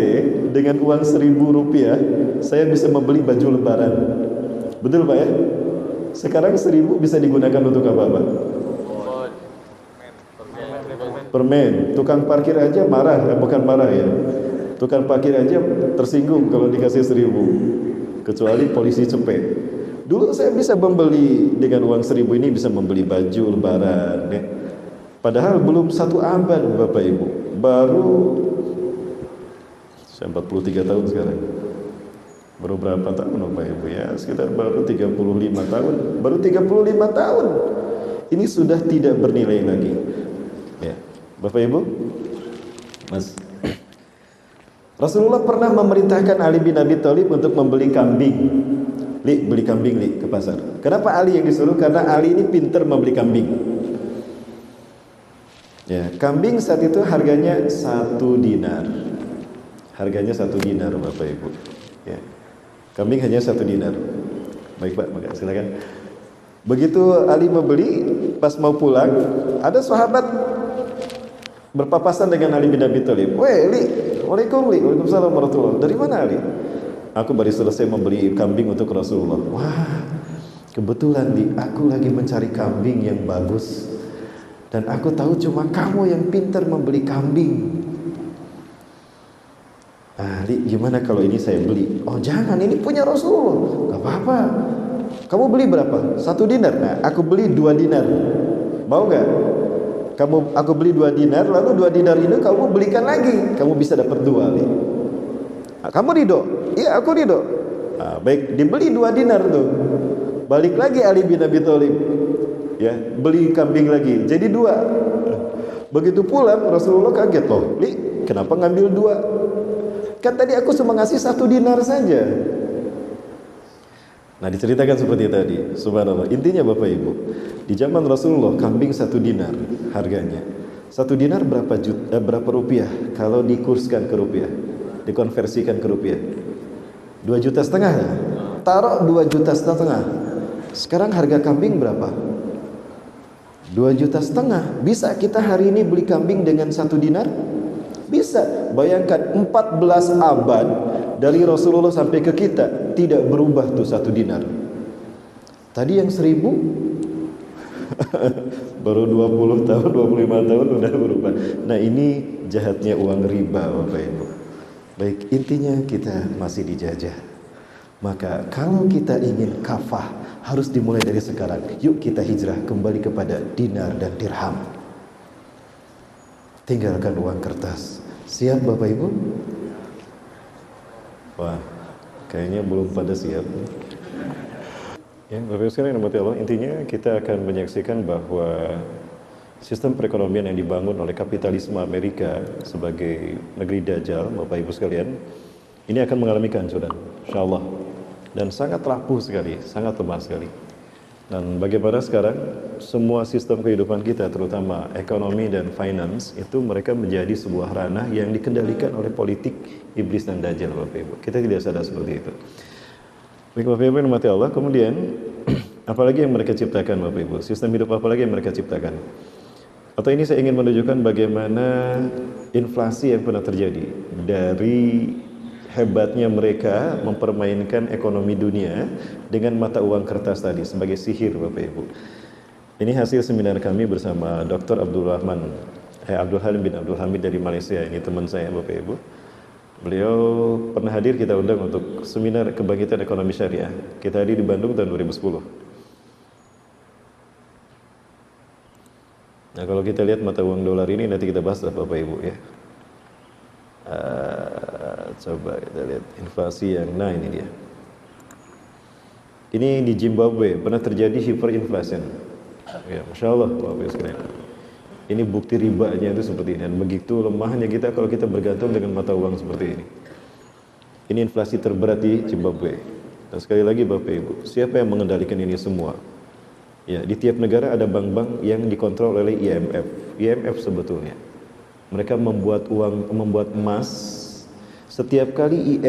dengan uang 1.000 rupiah saya bisa membeli baju lebaran. Betul Pak ya? Sekarang 1.000 bisa digunakan untuk apa Pak? Permen. Tukang parkir aja marah, bukan marah ya. Tukang parkir aja tersinggung kalau dikasih 1.000. Kecuali polisi cepet. Dulu saya bisa membeli dengan uang 1.000 ini bisa membeli baju lebaran ya. Padahal belum 1 abad Bapak Ibu. Baru saya 43 tahun sekarang. Baru berapa tahun Bapak Ibu ya? Sekitar baru 35 tahun. Baru 35 tahun. Ini sudah tidak bernilai lagi. Ya. Bapak Ibu, Mas, Rasulullah pernah memerintahkan Ali bin Abi Thalib untuk membeli kambing. Beli kambing ke pasar. Kenapa Ali yang disuruh? Karena Ali ini pintar membeli kambing. Ya, kambing saat itu harganya 1 dinar. Harganya 1 dinar Bapak Ibu. Ya. Kambing hanya 1 dinar. Baik Pak, maka silakan. Begitu Ali membeli, pas mau pulang, ada sahabat berpapasan dengan Ali bin Abi Thalib. Weh, Ali, Waalaikumsalam warahmatullahi. Dari mana Ali? Aku baru selesai membeli kambing untuk Rasulullah. Wah, kebetulan aku lagi mencari kambing yang bagus. Dan aku tahu cuma kamu yang pintar membeli kambing. Ali, gimana kalau ini saya beli? Oh jangan, ini punya Rasulullah. Gak apa-apa. Kamu beli berapa? 1 dinar. Nah, aku beli 2 dinar. Mau gak? Aku beli 2 dinar, lalu 2 dinar ini kamu belikan lagi. Kamu bisa dapat 2 Ali. Nah, kamu ridho? Iya, aku ridho. Nah, baik, dibeli 2 dinar tuh. Balik lagi Ali bin Abi Thalib. Ya, beli kambing lagi. Jadi 2. Begitu pulang Rasulullah kaget loh. Li, kenapa ngambil 2? Kan tadi aku cuma ngasih 1 dinar saja. Nah, diceritakan seperti tadi. Subhanallah. Intinya Bapak Ibu, di zaman Rasulullah kambing 1 dinar harganya. 1 dinar berapa rupiah kalau dikurskan ke rupiah? dikonversikan ke rupiah? 2,5 juta ya? Taruh 2,5 juta. Sekarang harga kambing berapa? 2,5 juta. Bisa kita hari ini beli kambing dengan 1 dinar? Bisa. Bayangkan 14 abad dari Rasulullah sampai ke kita tidak berubah tuh 1 dinar. Tadi yang 1.000 baru 20 tahun, 25 tahun udah berubah. Nah, ini jahatnya uang riba, Bapak Ibu. Baik, intinya kita masih dijajah. Maka kalau kita ingin kafah, harus dimulai dari sekarang. Yuk kita hijrah kembali kepada dinar dan dirham. Tinggalkan uang kertas. Siap Bapak Ibu? Wah, kayaknya belum pada siap. Ya, Bapak Ibu sekalian yang dirahmati Allah, intinya kita akan menyaksikan bahwa sistem perekonomian yang dibangun oleh kapitalisme Amerika sebagai negeri dajjal, Bapak Ibu sekalian, ini akan mengalami kehancuran, insyaallah. Dan sangat rapuh sekali, sangat lemah sekali. Dan bagaimana sekarang semua sistem kehidupan kita, terutama ekonomi dan finance, itu mereka menjadi sebuah ranah yang dikendalikan oleh politik iblis dan dajjal, Bapak Ibu. Kita tidak sadar seperti itu. Baik Bapak Ibu yang dirahmati Allah, kemudian apalagi yang mereka ciptakan Bapak Ibu? Sistem hidup apa lagi yang mereka ciptakan? Atau ini saya ingin menunjukkan bagaimana inflasi yang pernah terjadi dari hebatnya mereka mempermainkan ekonomi dunia dengan mata uang kertas tadi sebagai sihir Bapak Ibu. Ini hasil seminar kami bersama Dr. Abdul Halim bin Abdul Hamid dari Malaysia. Ini teman saya Bapak Ibu. Beliau pernah hadir, kita undang untuk seminar kebangkitan ekonomi syariah. Kita hadir di Bandung tahun 2010. Nah, kalau kita lihat mata uang dolar ini, nanti kita bahas lah Bapak Ibu ya. Coba kita lihat inflasi yang, nah ini dia. Ini di Zimbabwe pernah terjadi hyperinflation. Ya, Masya Allah Bapak Ibu sekalian. Ini bukti ribanya itu seperti ini. Dan begitu lemahnya kita kalau kita bergantung dengan mata uang seperti ini. Ini inflasi terberat di Zimbabwe. Dan sekali lagi Bapak Ibu, siapa yang mengendalikan ini semua? Ya, di tiap negara ada bank-bank yang dikontrol oleh IMF. IMF sebetulnya mereka membuat uang, membuat emas. Setiap kali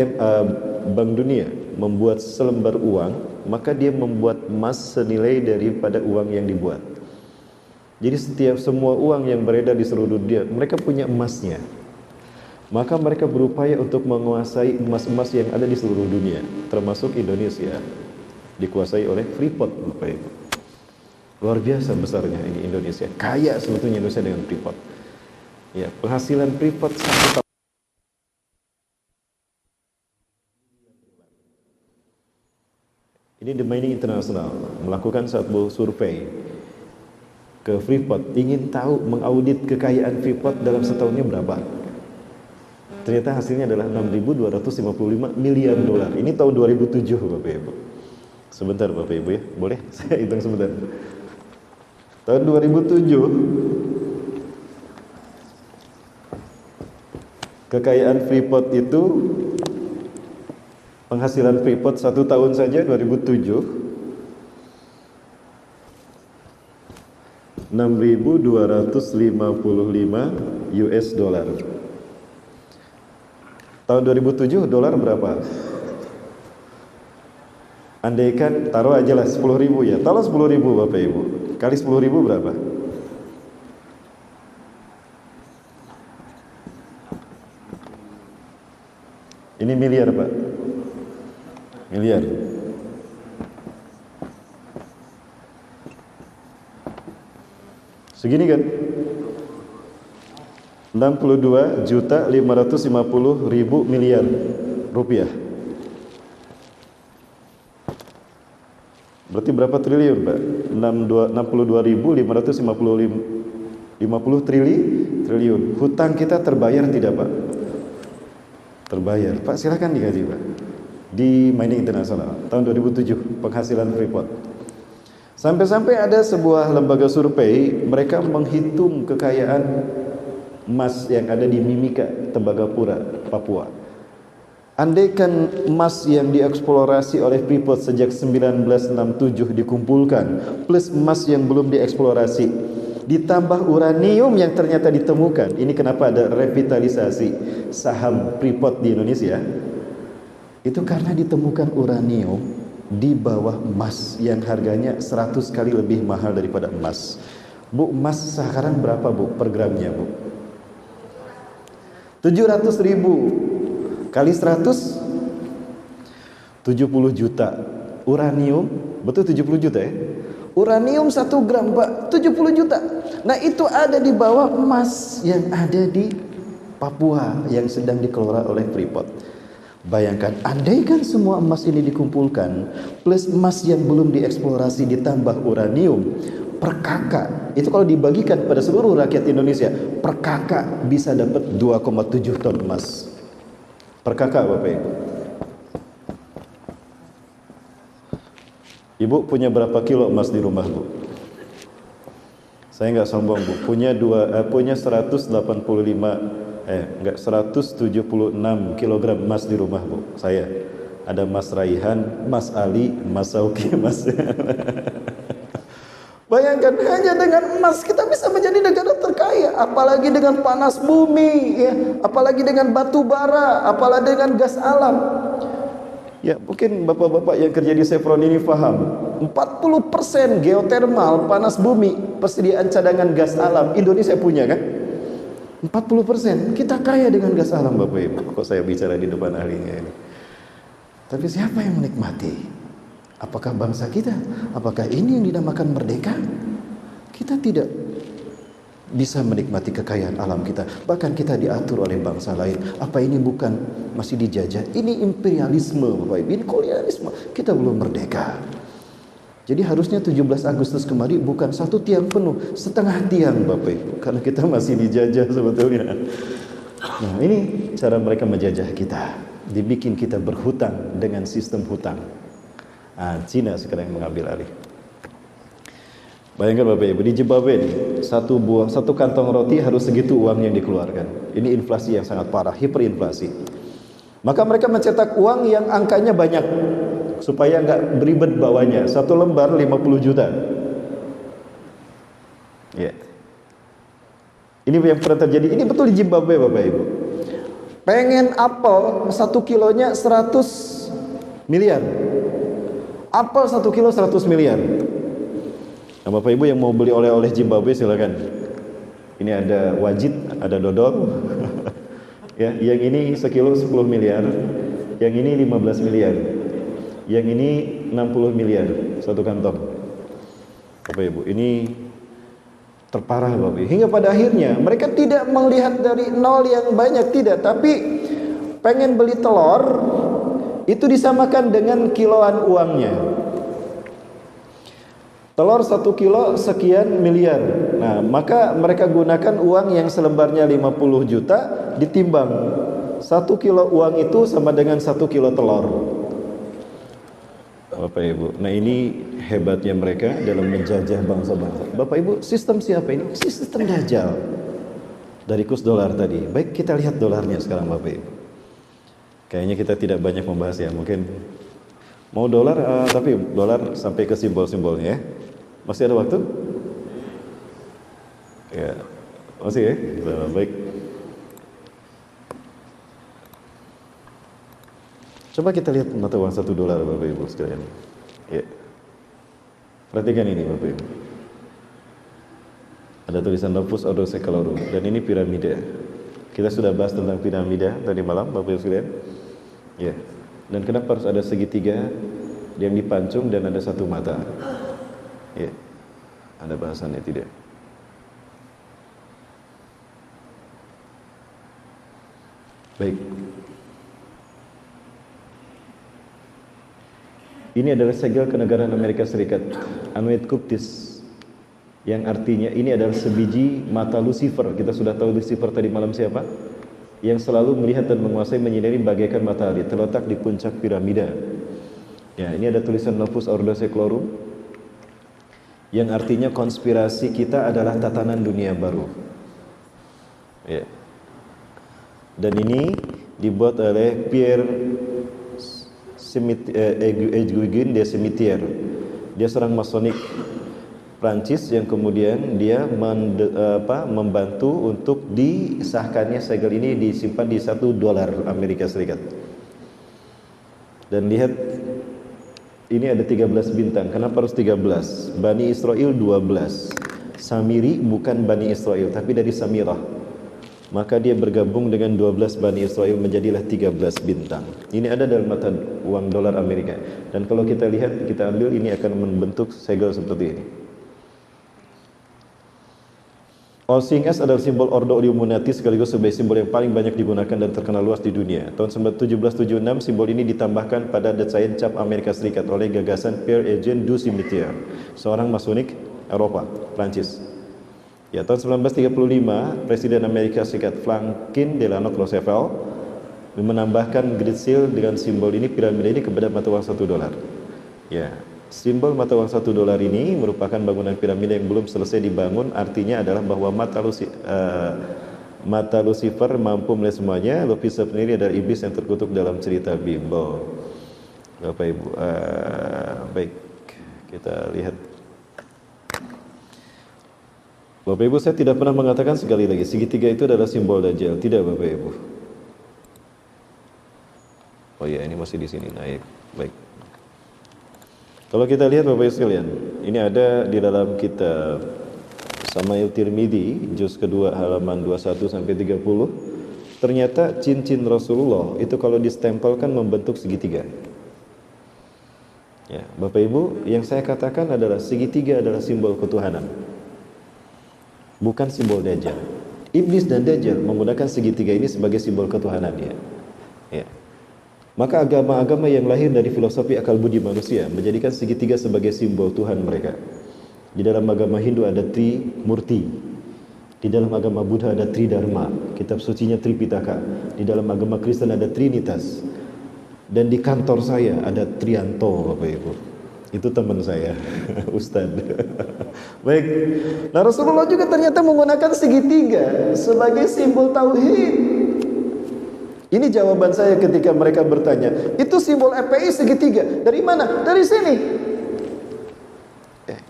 Bank Dunia membuat selembar uang, maka dia membuat emas senilai daripada uang yang dibuat. Jadi semua uang yang beredar di seluruh dunia, mereka punya emasnya. Maka mereka berupaya untuk menguasai emas-emas yang ada di seluruh dunia, termasuk Indonesia, dikuasai oleh Freeport, Bapak Ibu. Luar biasa besarnya ini Indonesia. Kaya sebetulnya Indonesia dengan Freeport. Ya, penghasilan Freeport 1 tahun. Ini The Mining International melakukan satu survei ke Freeport, ingin tahu mengaudit kekayaan Freeport dalam setahunnya berapa. Ternyata hasilnya adalah 6.255 miliar dolar. Ini tahun 2007 Bapak Ibu. Sebentar Bapak Ibu ya, boleh saya hitung sebentar. Tahun 2007 kekayaan Freeport itu, penghasilan Freeport 1 tahun saja 2007 $6.255 US dollar. Tahun 2007 dolar berapa? Andaikan taruh aja lah 10.000 ya. Taruh 10.000 Bapak Ibu. Kali 10.000 berapa? Ini miliar Pak. Miliar. Segini kan? 62.550.000 miliar rupiah. Berarti berapa triliun, Pak? 62.550 triliun. Hutang kita terbayar tidak, Pak? Terbayar. Pak, silakan dikaji, Pak. Di Mining International tahun 2007 penghasilan Freeport. Sampai-sampai ada sebuah lembaga survei, mereka menghitung kekayaan emas yang ada di Mimika, Tembagapura, Papua. Andaikan emas yang dieksplorasi oleh Freeport sejak 1967 dikumpulkan, plus emas yang belum dieksplorasi, ditambah uranium yang ternyata ditemukan. Ini kenapa ada revitalisasi saham Freeport di Indonesia. Itu karena ditemukan uranium di bawah emas yang harganya 100 kali lebih mahal daripada emas. Bu, emas sekarang berapa Bu per gramnya Bu? 700.000 kali 100 70 juta. Uranium, betul 70 juta ya? Uranium 1 gram Pak, 70 juta. Nah itu ada di bawah emas yang ada di Papua yang sedang dikelola oleh Freeport. Bayangkan, andaikan semua emas ini dikumpulkan plus emas yang belum dieksplorasi ditambah uranium per kakak, itu kalau dibagikan pada seluruh rakyat Indonesia, per kakak bisa dapat 2,7 ton emas per kakak Bapak Ibu. Ibu punya berapa kilo emas di rumah Bu? Saya nggak sombong Bu, punya 176 kilogram emas di rumah Bu. Saya ada Mas Raihan, Mas Ali, Mas Sauki, Mas. Bayangkan hanya dengan emas kita bisa menjadi negara terkaya, apalagi dengan panas bumi, ya, apalagi dengan batu bara, apalagi dengan gas alam. Ya, mungkin bapak-bapak yang kerja di Chevron ini paham. 40% geotermal, panas bumi, persediaan cadangan gas alam Indonesia punya kan? 40%. Kita kaya dengan gas alam Bapak Ibu. Kok saya bicara di depan ahlinya ini? Tapi siapa yang menikmati? Apakah bangsa kita? Apakah ini yang dinamakan merdeka? Kita tidak bisa menikmati kekayaan alam kita. Bahkan kita diatur oleh bangsa lain. Apa ini bukan masih dijajah? Ini imperialisme Bapak Ibu, ini kolonialisme. Kita belum merdeka. Jadi harusnya 17 Agustus kemarin bukan 1 tiang penuh, setengah tiang Bapak Ibu, karena kita masih dijajah sebetulnya. Nah ini cara mereka menjajah kita, dibikin kita berhutang dengan sistem hutang. Cina sekarang yang mengambil alih. Bayangkan Bapak Ibu, di Zimbabwe ini satu kantong roti harus segitu uang yang dikeluarkan. Ini inflasi yang sangat parah, hiperinflasi. Maka mereka mencetak uang yang angkanya banyak supaya nggak beribet bawanya. 1 lembar 50 juta. Ya. Ini yang pernah terjadi. Ini betul di Zimbabwe Bapak Ibu. Pengen apel 1 kilonya 100 miliar. Apel 1 kilo 100 miliar. Nah, Bapak Ibu yang mau beli oleh-oleh Zimbabwe silakan. Ini ada wajit, ada dodol. Ya, yang ini sekilo 10 miliar, yang ini 15 miliar, yang ini 60 miliar satu kantong. Bapak Ibu, ini terparah Bapak Ibu. Hingga pada akhirnya mereka tidak melihat dari nol yang banyak, tidak, tapi pengen beli telur itu disamakan dengan kiloan uangnya. Telur 1 kilo sekian miliar. Nah, maka mereka gunakan uang yang selembarnya 50 juta ditimbang. 1 kilo uang itu sama dengan 1 kilo telur. Bapak Ibu, nah ini hebatnya mereka dalam menjajah bangsa-bangsa. Bapak Ibu, sistem siapa ini? Sistem Dajjal. Dari kurs dolar tadi. Baik, kita lihat dolarnya sekarang Bapak Ibu. Kayaknya kita tidak banyak membahas ya. Mungkin mau dolar, tapi dolar sampai ke simbol-simbolnya ya. Masih ada waktu? Ya, masih ya? Baik. Coba kita lihat mata uang $1 Bapak Ibu sekalian. Ya. Perhatikan ini Bapak Ibu. Ada tulisan Novus Ordo Seclorum dan ini piramida. Kita sudah bahas tentang piramida tadi malam Bapak Ibu sekalian. Ya. Dan kenapa harus ada segitiga yang dipancung dan ada 1 mata? Ya. Ada bahasannya tidak? Baik. Ini adalah segel kenegaraan Amerika Serikat, Anuit Cuptis, yang artinya ini adalah sebiji mata Lucifer. Kita sudah tahu Lucifer tadi malam siapa? Yang selalu melihat dan menguasai menyinari bagaikan matahari, terletak di puncak piramida. Ya, ini ada tulisan Novus Ordo Seclorum, yang artinya konspirasi kita adalah tatanan dunia baru. Ya. Dan ini dibuat oleh Pierre Eguigin de Cimetière. Dia seorang masonik Prancis yang kemudian dia membantu untuk disahkannya segel ini disimpan di $1 Amerika Serikat. Dan lihat ini ada 13 bintang. Kenapa harus 13? Bani Israel 12. Samiri bukan Bani Israel tapi dari Samirah. Maka dia bergabung dengan 12 Bani Israel menjadilah 13 bintang. Ini ada dalam mata uang dolar Amerika. Dan kalau kita lihat, kita ambil, ini akan membentuk segel seperti ini. All Seeing Eye adalah simbol Ordo Illuminati sekaligus sebagai simbol yang paling banyak digunakan dan terkenal luas di dunia. Tahun 1776 simbol ini ditambahkan pada desain cap Amerika Serikat oleh gagasan Pierre Eugène du Simitier, seorang masonik Eropa, Prancis. Ya, tahun 1935 Presiden Amerika Serikat Franklin Delano Roosevelt menambahkan Great Seal dengan simbol ini, piramida ini, kepada mata uang $1. Ya. Simbol mata uang $1 ini merupakan bangunan piramida yang belum selesai dibangun. Artinya adalah bahwa mata Lucifer mampu melihat semuanya. Lucifer sendiri adalah iblis yang terkutuk dalam cerita Bible. Bapak Ibu, baik, kita lihat. Bapak Ibu, saya tidak pernah mengatakan, sekali lagi, segitiga itu adalah simbol Dajjal. Tidak, Bapak Ibu. Oh iya, ini masih di sini naik. Baik. Kalau kita lihat Bapak Ibu sekalian, ini ada di dalam kitab Samail Tirmidzi, juz kedua halaman 21 sampai 30. Ternyata cincin Rasulullah itu kalau distempelkan membentuk segitiga. Ya, Bapak Ibu, yang saya katakan adalah segitiga adalah simbol ketuhanan, bukan simbol Dajjal. Iblis dan Dajjal menggunakan segitiga ini sebagai simbol ketuhanan dia. Ya. Maka agama-agama yang lahir dari filosofi akal budi manusia menjadikan segitiga sebagai simbol Tuhan mereka. Di dalam agama Hindu ada Trimurti. Di dalam agama Buddha ada Tridharma, kitab sucinya Tripitaka. Di dalam agama Kristen ada Trinitas. Dan di kantor saya ada Trianto, Bapak Ibu. Itu teman saya, Ustadz. Baik. Nah, Rasulullah juga ternyata menggunakan segitiga sebagai simbol tauhid. Ini jawaban saya ketika mereka bertanya, itu simbol FPI segitiga. Dari mana? Dari sini.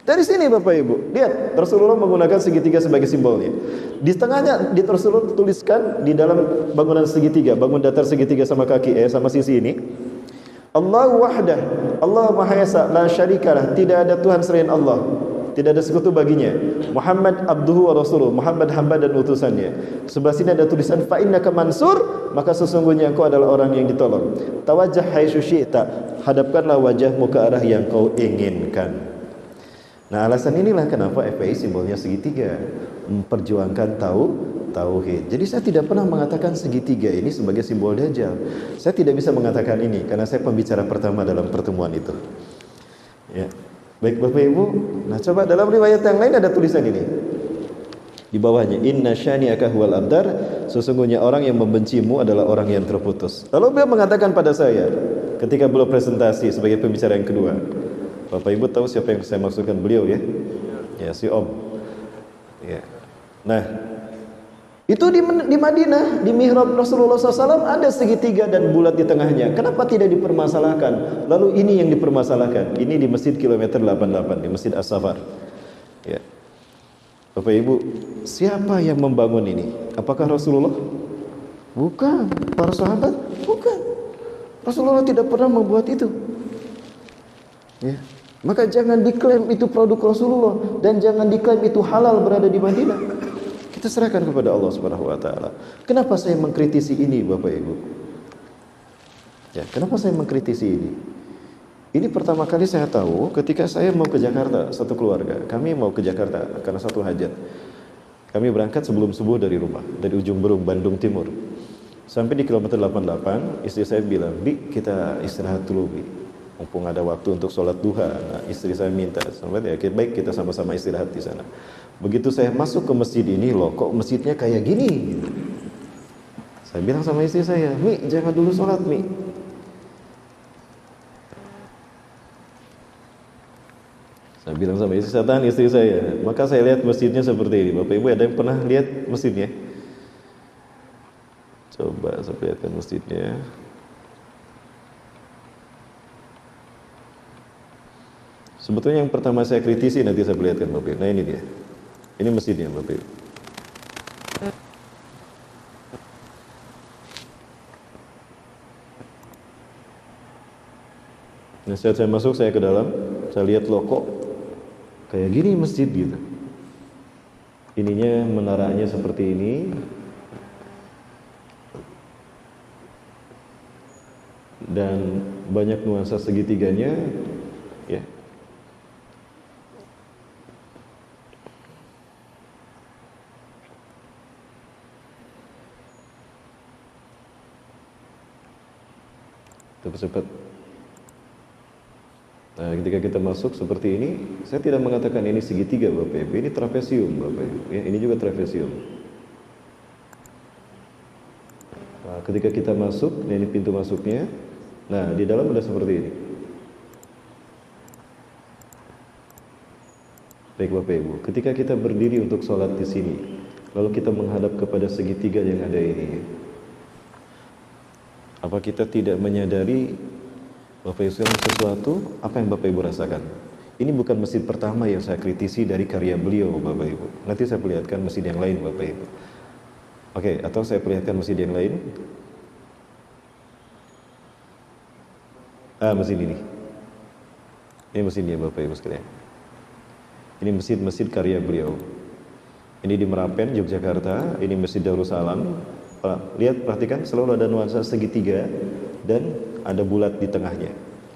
Dari sini Bapak Ibu. Lihat, Rasulullah menggunakan segitiga sebagai simbolnya. Di tengahnya di Rasulullah tuliskan di dalam bangunan segitiga, bangun datar segitiga sama kaki sama sisi ini. Allahu wahdah, Allah Maha Esa, la syarikalah, tidak ada Tuhan selain Allah, tidak ada sekutu baginya. Muhammad abduhu wa rasuluh, Muhammad hamba dan utusannya. Sebelah sini ada tulisan fa innaka mansur, maka sesungguhnya engkau adalah orang yang ditolong. Tawajjah haitsu syi'ta, hadapkanlah wajahmu ke arah yang kau inginkan. Nah, alasan inilah kenapa FPI simbolnya segitiga, memperjuangkan tauhid. Jadi saya tidak pernah mengatakan segitiga ini sebagai simbol Dajjal. Saya tidak bisa mengatakan ini karena saya pembicara pertama dalam pertemuan itu. Ya. Baik Bapak Ibu, nah coba dalam riwayat yang lain ada tulisan ini. Di bawahnya, inna syani'aka huwal abtar, sesungguhnya orang yang membencimu adalah orang yang terputus. Lalu beliau mengatakan pada saya ketika beliau presentasi sebagai pembicara yang kedua. Bapak Ibu tahu siapa yang saya maksudkan? Beliau ya? Ya, si Om. Ya. Nah, itu di Madinah, di mihrab Rasulullah SAW ada segitiga dan bulat di tengahnya. Kenapa tidak dipermasalahkan? Lalu ini yang dipermasalahkan. Ini di Masjid Kilometer 88, di Masjid As-Safar. Ya. Bapak Ibu, siapa yang membangun ini? Apakah Rasulullah? Bukan. Para sahabat? Bukan. Rasulullah tidak pernah membuat itu. Ya. Maka jangan diklaim itu produk Rasulullah dan jangan diklaim itu halal berada di Madinah. Kita serahkan kepada Allah Subhanahu wa taala. Kenapa saya mengkritisi ini Bapak Ibu? Ya, kenapa saya mengkritisi ini? Ini pertama kali saya tahu ketika saya mau ke Jakarta, satu keluarga. Kami mau ke Jakarta karena satu hajat. Kami berangkat sebelum subuh dari rumah, dari Ujung Berung, Bandung Timur. Sampai di kilometer 88, istri saya bilang, "Bi, kita istirahat dulu, Bi. Mumpung ada waktu untuk sholat duha." Nah, istri saya minta, sampai ya, baik kita sama-sama istirahat di sana. Begitu saya masuk ke masjid ini, loh kok masjidnya kayak gini? Saya bilang sama istri saya, "Mi, jangan dulu sholat, Mi." Saya bilang sama istri saya, tahan istri saya. Maka saya lihat masjidnya seperti ini. Bapak Ibu ada yang pernah lihat masjidnya? Coba saya lihatkan masjidnya. Sebetulnya yang pertama saya kritisi nanti saya perlihatkan Bapak Ibu. Nah ini dia. Ini mesinnya Bapak Ibu. Nah saat saya masuk, saya ke dalam, saya lihat loh kok kayak gini masjid gitu. Ininya menaranya seperti ini. Dan banyak nuansa segitiganya ya. Cepat-cepat. Nah, ketika kita masuk seperti ini, saya tidak mengatakan ini segitiga Bapak Ibu, ini trapesium Bapak Ibu. Ya, ini juga trapesium. Nah, ketika kita masuk, nah ini pintu masuknya. Nah, di dalam udah seperti ini. Baik Bapak Ibu, ketika kita berdiri untuk sholat di sini, lalu kita menghadap kepada segitiga yang ada ini, apa kita tidak menyadari Bapak Ibu sesuatu? Apa yang Bapak Ibu rasakan? Ini bukan masjid pertama yang saya kritisi dari karya beliau Bapak Ibu. Nanti saya perlihatkan masjid yang lain Bapak Ibu. Oke, atau saya perlihatkan masjid yang lain. Masjid ini. Ini masjidnya Bapak Ibu sekalian. Ini masjid karya beliau. Ini di Merapen, Yogyakarta. Ini Masjid Darussalam. Lihat, perhatikan selalu ada nuansa segitiga dan ada bulat di tengahnya.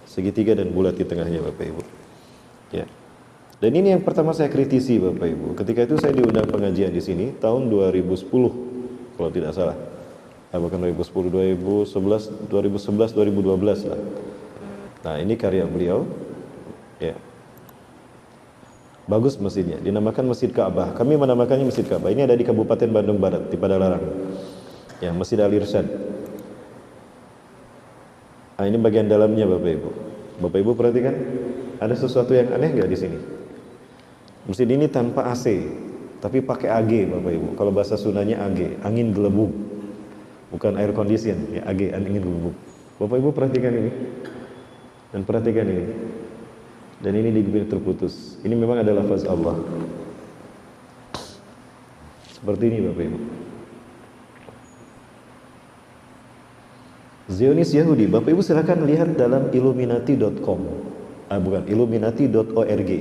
Segitiga dan bulat di tengahnya Bapak Ibu. Ya. Dan ini yang pertama saya kritisi Bapak Ibu. Ketika itu saya diundang pengajian di sini tahun 2010 kalau tidak salah. Bukan 2010, 2011, 2012 lah. Nah, ini karya beliau. Ya. Bagus masjidnya, dinamakan Masjid Ka'bah. Kami menamakannya Masjid Ka'bah. Ini ada di Kabupaten Bandung Barat, di Padalarang. Ya, Masjid Al-Irsyad. Nah, ini bagian dalamnya Bapak Ibu. Bapak Ibu perhatikan, ada sesuatu yang aneh nggak di sini? Masjid ini tanpa AC, tapi pakai AG Bapak Ibu. Kalau bahasa Sundanya AG, angin gelembung. Bukan air condition, ya AG, angin gelembung. Bapak Ibu perhatikan ini. Dan perhatikan ini. Dan ini digubir terputus. Ini memang adalah lafaz Allah. Seperti ini Bapak Ibu. Zionis Yahudi. Bapak Ibu silakan lihat dalam illuminati.com. Bukan, illuminati.org.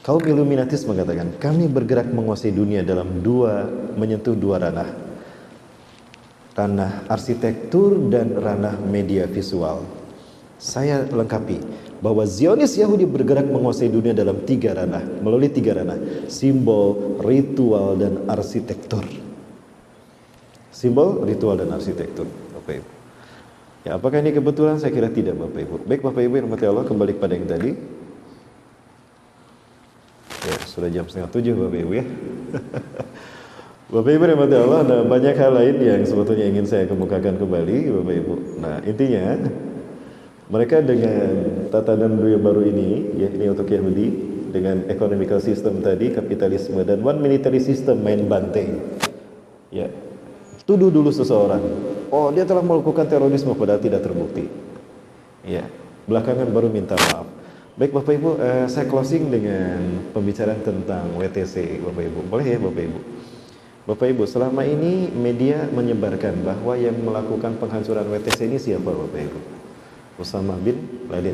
Kaum Illuminatis mengatakan, kami bergerak menguasai dunia dalam menyentuh dua ranah. Ranah arsitektur dan ranah media visual. Saya lengkapi bahwa Zionis Yahudi bergerak menguasai dunia dalam melalui tiga ranah, simbol, ritual, dan arsitektur. Simbol, ritual, dan arsitektur, Bapak Ibu. Ya, apakah ini kebetulan? Saya kira tidak, Bapak Ibu. Baik Bapak Ibu yang dirahmati Allah, kembali kepada yang tadi. Ya, sudah jam 6:30 Bapak Ibu ya. Bapak Ibu yang dirahmati Allah, ada banyak hal lain yang sebetulnya ingin saya kemukakan kembali, Bapak Ibu. Nah, intinya mereka dengan tatanan dunia baru ini, ya ini untuk Yahudi, dengan economical system tadi, kapitalisme, dan one military system main banteng. Ya, tuduh dulu seseorang, oh dia telah melakukan terorisme padahal tidak terbukti. Ya, belakangan baru minta maaf. Baik Bapak Ibu, saya closing dengan pembicaraan tentang WTC, Bapak Ibu. Boleh ya Bapak Ibu? Bapak Ibu, selama ini media menyebarkan bahwa yang melakukan penghancuran WTC ini siapa Bapak Ibu? Usama bin Laden.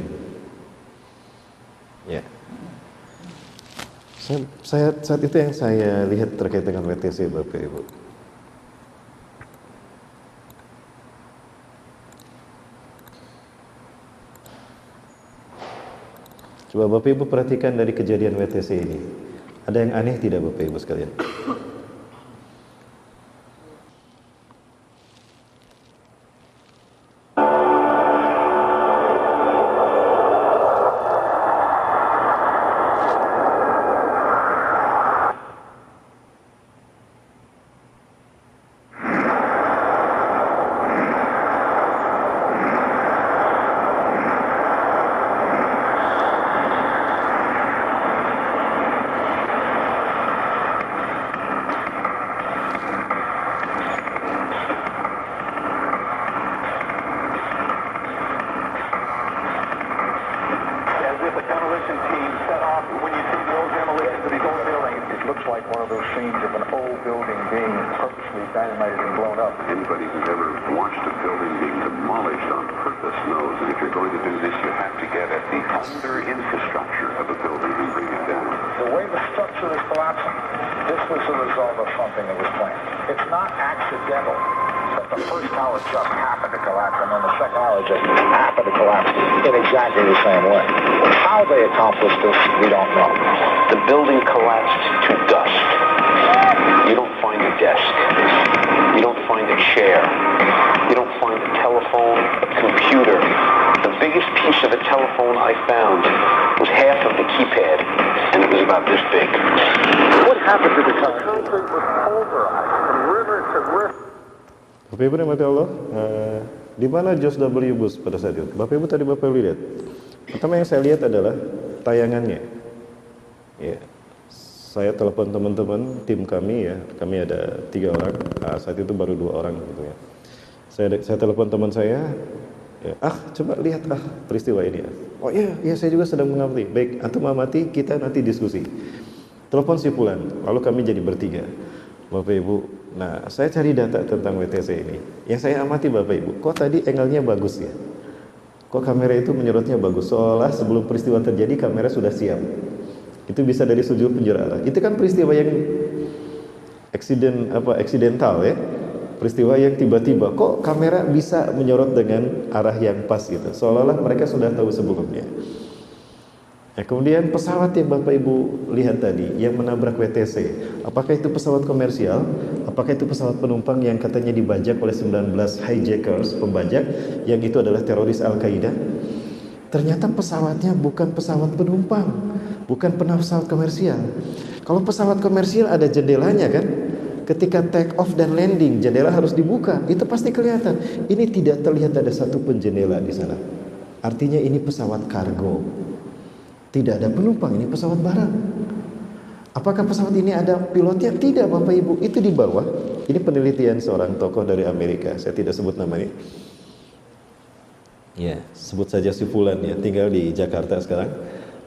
Ya. Saat itu yang saya lihat terkait dengan WTC Bapak Ibu. Coba Bapak Ibu perhatikan dari kejadian WTC ini. Ada yang aneh tidak Bapak Ibu sekalian? dynamite had been blown up. Anybody who's ever watched a building being demolished on purpose knows that if you're going to do this, you have to get at the under-infrastructure of a building and bring it down. The way the structure is collapsing, this was the result of something that was planned. It's not accidental that the first tower just happened to collapse and then the second tower just happened to collapse in exactly the same way. How they accomplished this, we don't know. The building collapsed to dust. You don't find a desk. You don't find a chair. You don't find a telephone, a computer. The biggest piece of a telephone I found was half of the keypad, and it was about this big. What happened to the concrete? The concrete was pulverized from river to river. Bapak Ibu rahmati Allah, di mana George W. Bush pada saat itu? Bapak Ibu tadi Bapak Ibu lihat. Pertama yang saya lihat adalah tayangannya. Ya, saya telepon teman-teman tim kami ya, kami ada 3 orang. Saat itu baru 2 orang gitu ya. Saya telepon teman saya, ya, coba lihat peristiwa ini. Oh iya, saya juga sedang mengamati. Baik, antum amati, kita nanti diskusi. Telepon si Fulan, lalu kami jadi bertiga. Bapak Ibu, nah saya cari data tentang WTC ini. Yang saya amati Bapak Ibu, kok tadi angle-nya bagus ya? Kok kamera itu menyorotnya bagus? Seolah sebelum peristiwa terjadi kamera sudah siap. Itu bisa dari sudut penjuru arah. Itu kan peristiwa yang accidental ya. Peristiwa yang tiba-tiba kok kamera bisa menyorot dengan arah yang pas gitu. Seolah-olah mereka sudah tahu sebelumnya. Nah, kemudian pesawat yang Bapak Ibu lihat tadi yang menabrak WTC, apakah itu pesawat komersial? Apakah itu pesawat penumpang yang katanya dibajak oleh 19 hijackers, pembajak, yang itu adalah teroris Al-Qaeda? Ternyata pesawatnya bukan pesawat penumpang, bukan pesawat komersial. Kalau pesawat komersial ada jendelanya kan? Ketika take off dan landing, jendela harus dibuka, itu pasti kelihatan. Ini tidak terlihat ada satu pun jendela di sana. Artinya ini pesawat kargo. Tidak ada penumpang, ini pesawat barang. Apakah pesawat ini ada pilotnya? Tidak Bapak Ibu, itu di bawah. Ini penelitian seorang tokoh dari Amerika, saya tidak sebut namanya. Ya, sebut saja si Fulan ya, tinggal di Jakarta sekarang.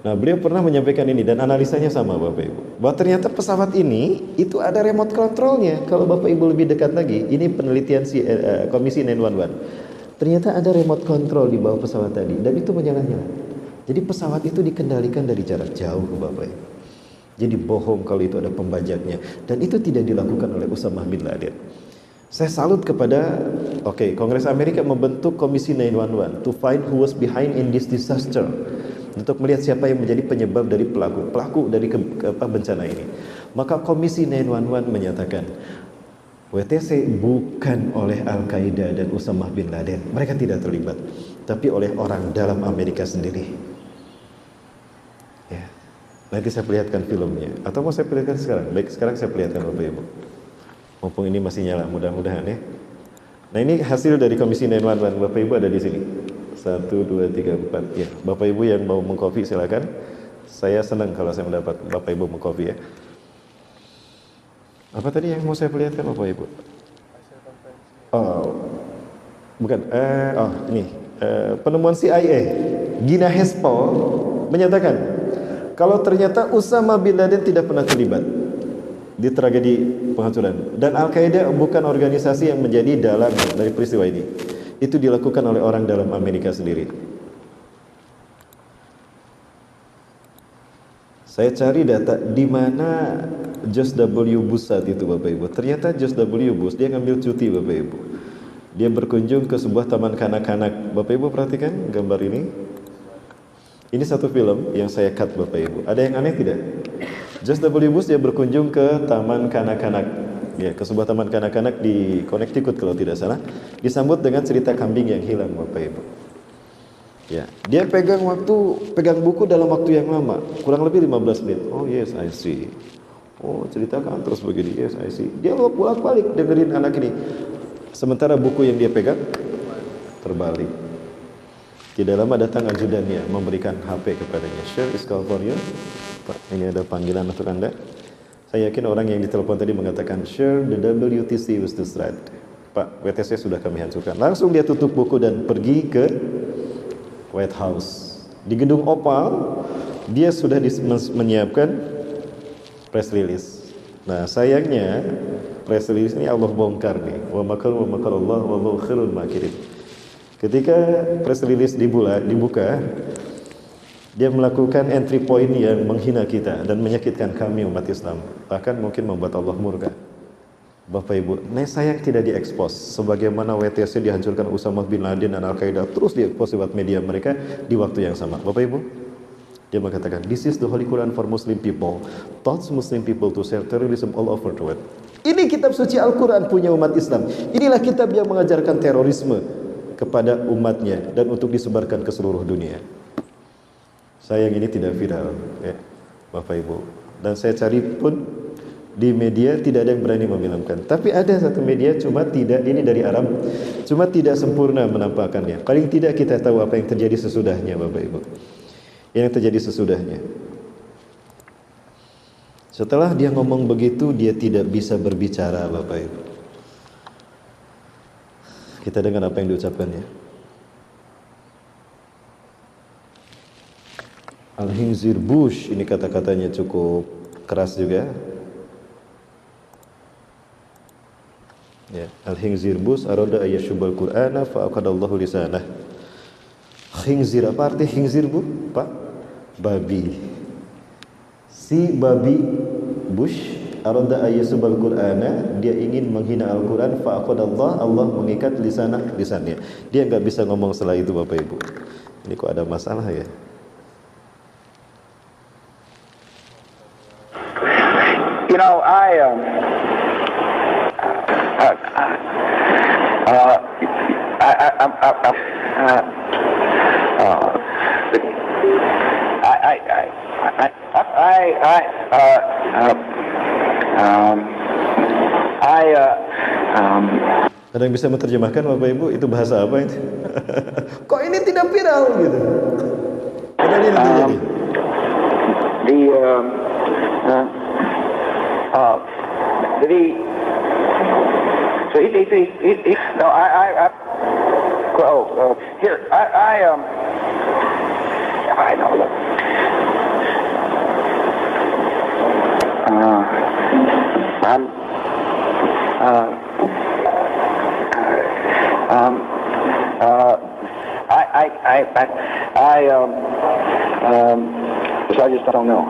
Nah, beliau pernah menyampaikan ini dan analisanya sama Bapak Ibu. Bahwa ternyata pesawat ini itu ada remote controlnya. Kalau Bapak Ibu lebih dekat lagi, ini penelitian Komisi 911. Ternyata ada remote control di bawah pesawat tadi dan itu menyala-nyala. Jadi pesawat itu dikendalikan dari jarak jauh Bapak Ibu. Jadi bohong kalau itu ada pembajaknya. Dan itu tidak dilakukan oleh Usamah bin Laden. Saya salut kepada Kongres Amerika membentuk Komisi 911 to find who was behind in this disaster. Untuk melihat siapa yang menjadi penyebab dari pelaku dari bencana ini. Maka Komisi 911 menyatakan WTC bukan oleh Al-Qaeda dan Usamah bin Laden. Mereka tidak terlibat, tapi oleh orang dalam Amerika sendiri. Ya. Nanti saya perlihatkan filmnya. Atau mau saya perlihatkan sekarang? Baik, sekarang saya perlihatkan Bapak Ibu. Mumpung ini masih nyala, mudah-mudahan ya. Nah, ini hasil dari Komisi 911. Bapak Ibu ada di sini. 1, 2, 3, 4. Ya, Bapak Ibu yang mau mengkopi silakan. Saya senang kalau saya mendapat Bapak Ibu mengkopi ya. Apa tadi yang mau saya perlihatkan Bapak Ibu? Oh, bukan. Ini penemuan CIA, Gina Haspel menyatakan kalau ternyata Usamah bin Laden tidak pernah terlibat di tragedi penghancuran dan Al-Qaeda bukan organisasi yang menjadi dalang dari peristiwa ini. Itu dilakukan oleh orang dalam Amerika sendiri. Saya cari data di mana George W. Bush saat itu Bapak Ibu. Ternyata George W. Bush dia ngambil cuti Bapak Ibu. Dia berkunjung ke sebuah taman kanak-kanak. Bapak Ibu perhatikan gambar ini. Ini satu film yang saya cut Bapak Ibu. Ada yang aneh tidak? George W. Bush dia berkunjung ke taman kanak-kanak. Ya, ke sebuah taman kanak-kanak di Connecticut kalau tidak salah. Disambut dengan cerita kambing yang hilang Bapak Ibu. Ya, dia pegang buku dalam waktu yang lama, kurang lebih 15 menit. Oh yes, I see. Oh, ceritakan terus begini. Yes, I see. Dia bolak-balik dengerin anak ini. Sementara buku yang dia pegang terbalik. Tidak lama datang ajudannya memberikan HP kepadanya. Sir, is call for you. Pak, ini ada panggilan untuk Anda. Saya yakin orang yang ditelepon tadi mengatakan, sure, the WTC was destroyed. Pak, WTC sudah kami hancurkan. Langsung dia tutup buku dan pergi ke White House. Di gedung Oval, dia sudah menyiapkan press release. Nah, sayangnya press release ini Allah bongkar nih. Wa makaru wa makarallah wallahu khairul makirin. Ketika press release dibuka, dia melakukan entry point yang menghina kita dan menyakitkan kami umat Islam, bahkan mungkin membuat Allah murka. Bapak Ibu, sayang tidak diekspos sebagaimana WTC dihancurkan Usama bin Laden dan Al-Qaeda terus diekspos lewat media mereka di waktu yang sama. Bapak Ibu, dia mengatakan, this is the Holy Quran for Muslim people, taught Muslim people to share terrorism all over the world. Ini kitab suci Al-Quran punya umat Islam. Inilah kitab yang mengajarkan terorisme kepada umatnya dan untuk disebarkan ke seluruh dunia. Sayang ini tidak viral, ya, Bapak Ibu. Dan saya cari pun di media tidak ada yang berani memilangkan. Tapi ada satu media, cuma tidak, ini dari Arab, cuma tidak sempurna menampakkannya. Paling tidak kita tahu apa yang terjadi sesudahnya, Bapak Ibu. Yang terjadi sesudahnya. Setelah dia ngomong begitu, dia tidak bisa berbicara, Bapak Ibu. Kita dengar apa yang diucapkannya. Al-Khinzir Bush, ini kata-katanya cukup keras juga. Ya, Al-Khinzir Bush arada ayyashubal Qur'ana fa aqadallahu lisanah. Khinzir, apa arti khinzir, Bu? Pak? Babi. Si babi Bush arada ayyashubal Qur'ana, dia ingin menghina Al-Qur'an, fa aqadallah, Allah mengikat lisannya. Dia enggak bisa ngomong setelah itu, Bapak Ibu. Ini kok ada masalah ya? You know, Ada yang bisa menerjemahkan, Bapak Ibu, itu bahasa apa itu? Kok ini tidak viral gitu? Padahal ini terjadi. I know, look. I just don't know.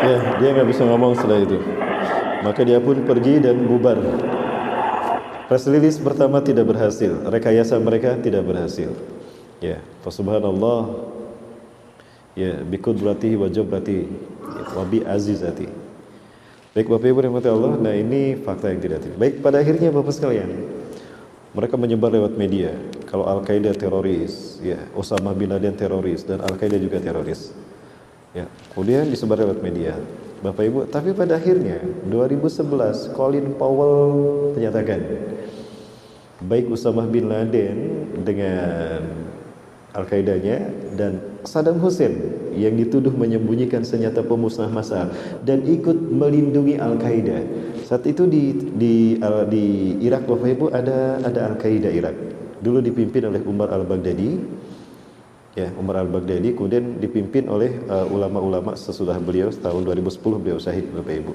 Ya, dia nggak bisa ngomong setelah itu. Maka dia pun pergi dan bubar. Press release pertama tidak berhasil, rekayasa mereka tidak berhasil. Ya, subhanallah. Ya, biqudratihi wa jabratihi wa bi azizati. Baik Bapak Ibu rahmati Allah, nah ini fakta yang tidak ada. Baik, pada akhirnya Bapak sekalian, mereka menyebar lewat media kalau Al-Qaeda teroris, ya, Osama bin Laden teroris dan Al-Qaeda juga teroris. Ya, kemudian disebar lewat media. Bapak Ibu, tapi pada akhirnya 2011 Colin Powell menyatakan baik Osama bin Laden dengan Al-Qaedanya dan Saddam Hussein yang dituduh menyembunyikan senjata pemusnah massal dan ikut melindungi Al-Qaeda. Saat itu di Irak, Bapak Ibu, ada Al-Qaeda Irak. Dulu dipimpin oleh Umar al-Baghdadi. Ya, Umar al-Baghdadi kemudian dipimpin oleh ulama-ulama sesudah beliau tahun 2010 beliau syahid, Bapak Ibu.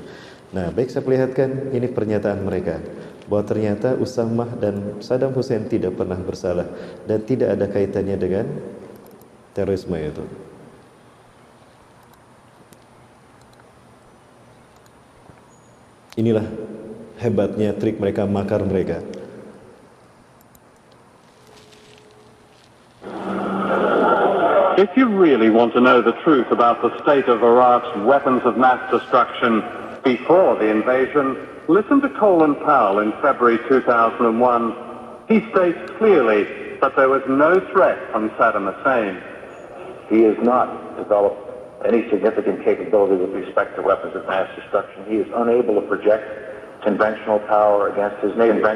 Nah, baik saya perlihatkan ini pernyataan mereka bahwa ternyata Usamah dan Saddam Hussein tidak pernah bersalah dan tidak ada kaitannya dengan terorisme itu. Inilah hebatnya trik mereka, makar mereka. If you really want to know the truth about the state of Iraq's weapons of mass destruction before the invasion, listen to Colin Powell in February 2001. He states clearly that there was no threat from Saddam Hussein. He has not developed any significant capability with respect to weapons of mass destruction. He is unable to project conventional power against his neighbors.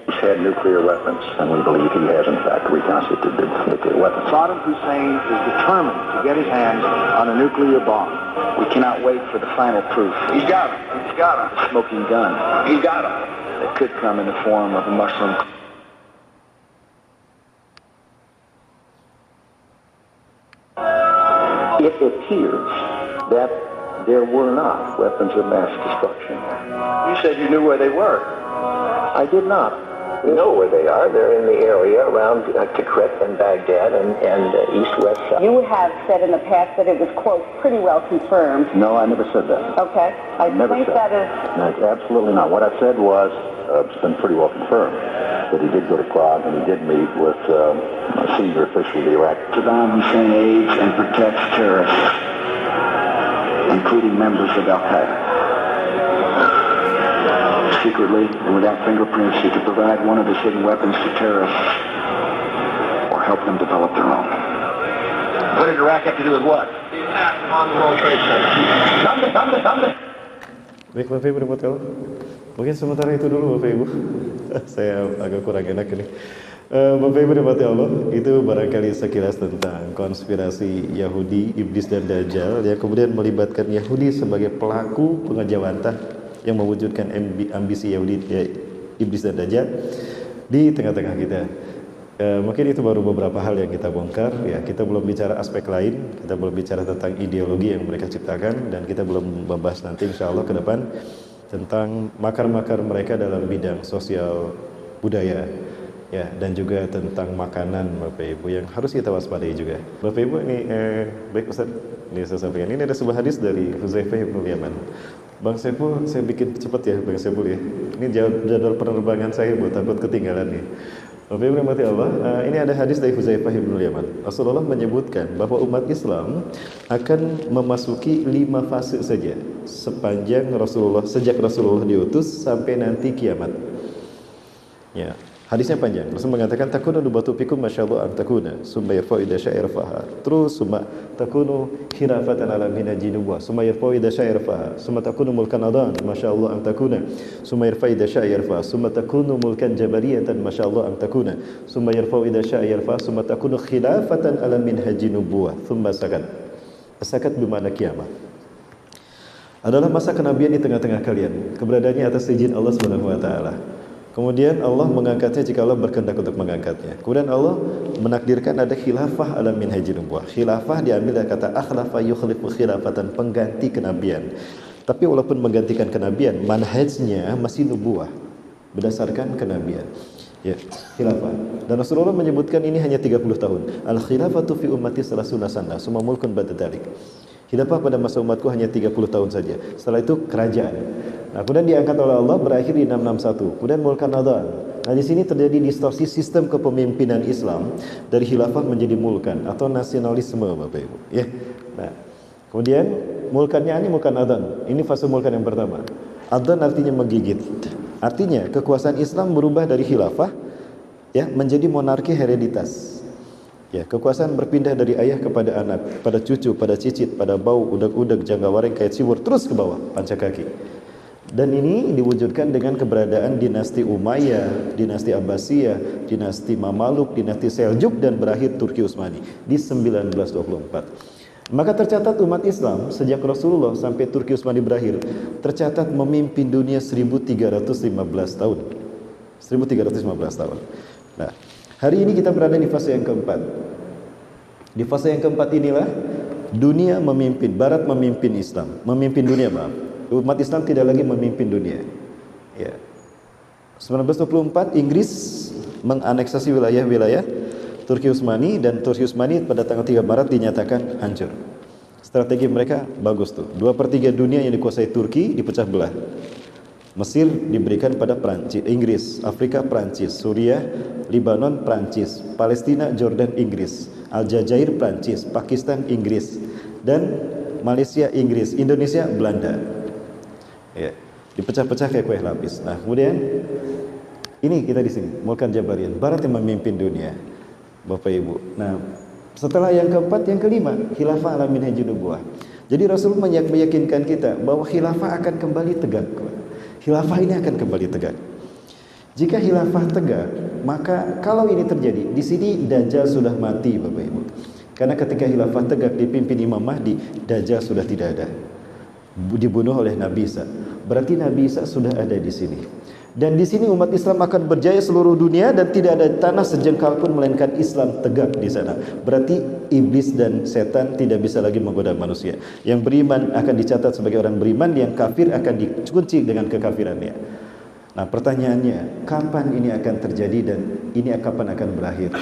He's had nuclear weapons, and we believe he has, in fact, reconstituted nuclear weapons. Saddam Hussein is determined to get his hands on a nuclear bomb. We cannot wait for the final proof. He's got him. He's got him. The smoking gun. He's got him. It could come in the form of a Muslim. It appears that there were not weapons of mass destruction. You said you knew where they were. I did not. We know where they are. They're in the area around Tikrit and Baghdad and east-west side. You have said in the past that it was, quote, pretty well confirmed. No, I never said that. Okay. I Never think said. that is... No, absolutely not. What I said was, it's been pretty well confirmed, that he did go to Prague and he did meet with a senior official of the Iraq. Saddam Hussein aids and protects terrorists, including members of Al-Qaeda. Secretly and without fingerprints, he could provide one of his hidden weapons to terrorists or help them develop their own. What did Iraq have to do with what? The attack on the World Trade Center. Baik Bapak Ibu dapat kalau mungkin sementara itu dulu Bapak Ibu. Saya agak kurang enak ini. Bapak Ibu dapat Allah, itu barangkali sekilas tentang konspirasi Yahudi, Iblis dan Dajjal yang kemudian melibatkan Yahudi sebagai pelaku pengejawantah yang mewujudkan ambisi Yahudi, Iblis dan Dajjal di tengah-tengah kita. Mungkin itu baru beberapa hal yang kita bongkar. Ya, kita belum bicara aspek lain, kita belum bicara tentang ideologi yang mereka ciptakan, dan kita belum membahas nanti insya Allah ke depan tentang makar-makar mereka dalam bidang sosial budaya. Ya, dan juga tentang makanan Bapak Ibu yang harus kita waspadai juga. Bapak Ibu ini baik Ustaz, ini saya sampaikan. Ini ada sebuah hadis dari Huzaifah bin Yaman. Bang Saiful, saya bikin cepat ya Bang Saiful ya. Ini jadwal penerbangan saya buat takut ketinggalan nih. Bapak Ibu rahmati Allah, ini ada hadis dari Huzaifah bin Yaman. Rasulullah menyebutkan bahwa umat Islam akan memasuki 5 fase saja sejak Rasulullah diutus sampai nanti kiamat. Ya. Hadisnya panjang. Rasul mengatakan takunu nubatu fikum masyaallah an takuna summa yarfa'u ida sya'irfaha. Terus summa takunu khilafatan ala minhaji nubuwah. Summa yarfa'u ida sya'irfaha. Summa takunu mulkan adan masyaallah an takuna. Summa yarfa'u ida sya'irfaha. Summa takunu mulkan jabariyatan masyaallah an takuna. Summa yarfa'u ida sya'irfaha. Summa takunu khilafatan ala minhaji nubuwah. Thumma sakat. Sakat bermakna kiamat. Adalah masa kenabian di tengah-tengah kalian. Keberadaannya atas izin Allah Subhanahu wa taala. Kemudian Allah mengangkatnya jika Allah berkehendak untuk mengangkatnya. Kemudian Allah menakdirkan ada khilafah ala minhaji nubuwah. Khilafah diambil dari kata akhlafa yukhlifu khilafatan, pengganti kenabian. Tapi walaupun menggantikan kenabian, manhajnya masih nubuwah berdasarkan kenabian. Ya, khilafah. Dan Rasulullah menyebutkan ini hanya 30 tahun. Al khilafatu fi ummati salasuna sana, summa mulkun ba'da dzalik. Khilafah pada masa umatku hanya 30 tahun saja. Setelah itu kerajaan. Nah, kemudian diangkat oleh Allah berakhir di 661. Kemudian mulkan adan. Nah, di sini terjadi distorsi sistem kepemimpinan Islam dari khilafah menjadi mulkan atau nasionalisme Bapak Ibu, ya. Nah, kemudian mulkannya ini mulkan adan. Ini fase mulkan yang pertama. Adan artinya menggigit. Artinya kekuasaan Islam berubah dari khilafah ya menjadi monarki hereditas. Ya, kekuasaan berpindah dari ayah kepada anak, pada cucu, pada cicit, pada bau, udak-udak, janggawareng, kait sibur, terus ke bawah, panca kaki. Dan ini diwujudkan dengan keberadaan dinasti Umayyah, dinasti Abbasiyah, dinasti Mamaluk, dinasti Seljuk, dan berakhir Turki Utsmani di 1924. Maka tercatat umat Islam sejak Rasulullah sampai Turki Utsmani berakhir, tercatat memimpin dunia 1315 tahun. 1315 tahun. Nah, hari ini kita berada di fase yang keempat. Di fase yang keempat inilah dunia memimpin, Barat memimpin Islam, memimpin dunia, maaf. Umat Islam tidak lagi memimpin dunia. Ya. 1924 Inggris menganeksasi wilayah-wilayah Turki Utsmani, dan Turki Utsmani pada tanggal 3 Maret dinyatakan hancur. Strategi mereka bagus tuh. 2/3 dunia yang dikuasai Turki dipecah belah. Mesir diberikan pada Prancis, Inggris, Afrika Prancis, Suriah, Lebanon Prancis, Palestina Jordan Inggris, Aljazair Prancis, Pakistan Inggris, dan Malaysia Inggris, Indonesia Belanda. Ya, dipecah-pecah kayak kue lapis. Nah, kemudian ini kita di sini, Mulkan Jabarian, Barat yang memimpin dunia, Bapak Ibu. Nah, setelah yang keempat, yang kelima, khilafah ala minhajin nubuwah. Jadi Rasul meyakinkan kita bahwa khilafah akan kembali tegak. Khilafah ini akan kembali tegak. Jika khilafah tegak, maka kalau ini terjadi, di sini Dajjal sudah mati, Bapak Ibu. Karena ketika khilafah tegak dipimpin Imam Mahdi, Dajjal sudah tidak ada. Dibunuh oleh Nabi Isa. Berarti Nabi Isa sudah ada di sini. Dan di sini umat Islam akan berjaya seluruh dunia dan tidak ada tanah sejengkal pun melainkan Islam tegak di sana. Berarti iblis dan setan tidak bisa lagi menggoda manusia. Yang beriman akan dicatat sebagai orang beriman, yang kafir akan dikunci dengan kekafirannya. Nah, pertanyaannya, kapan ini akan terjadi dan ini kapan akan berakhir?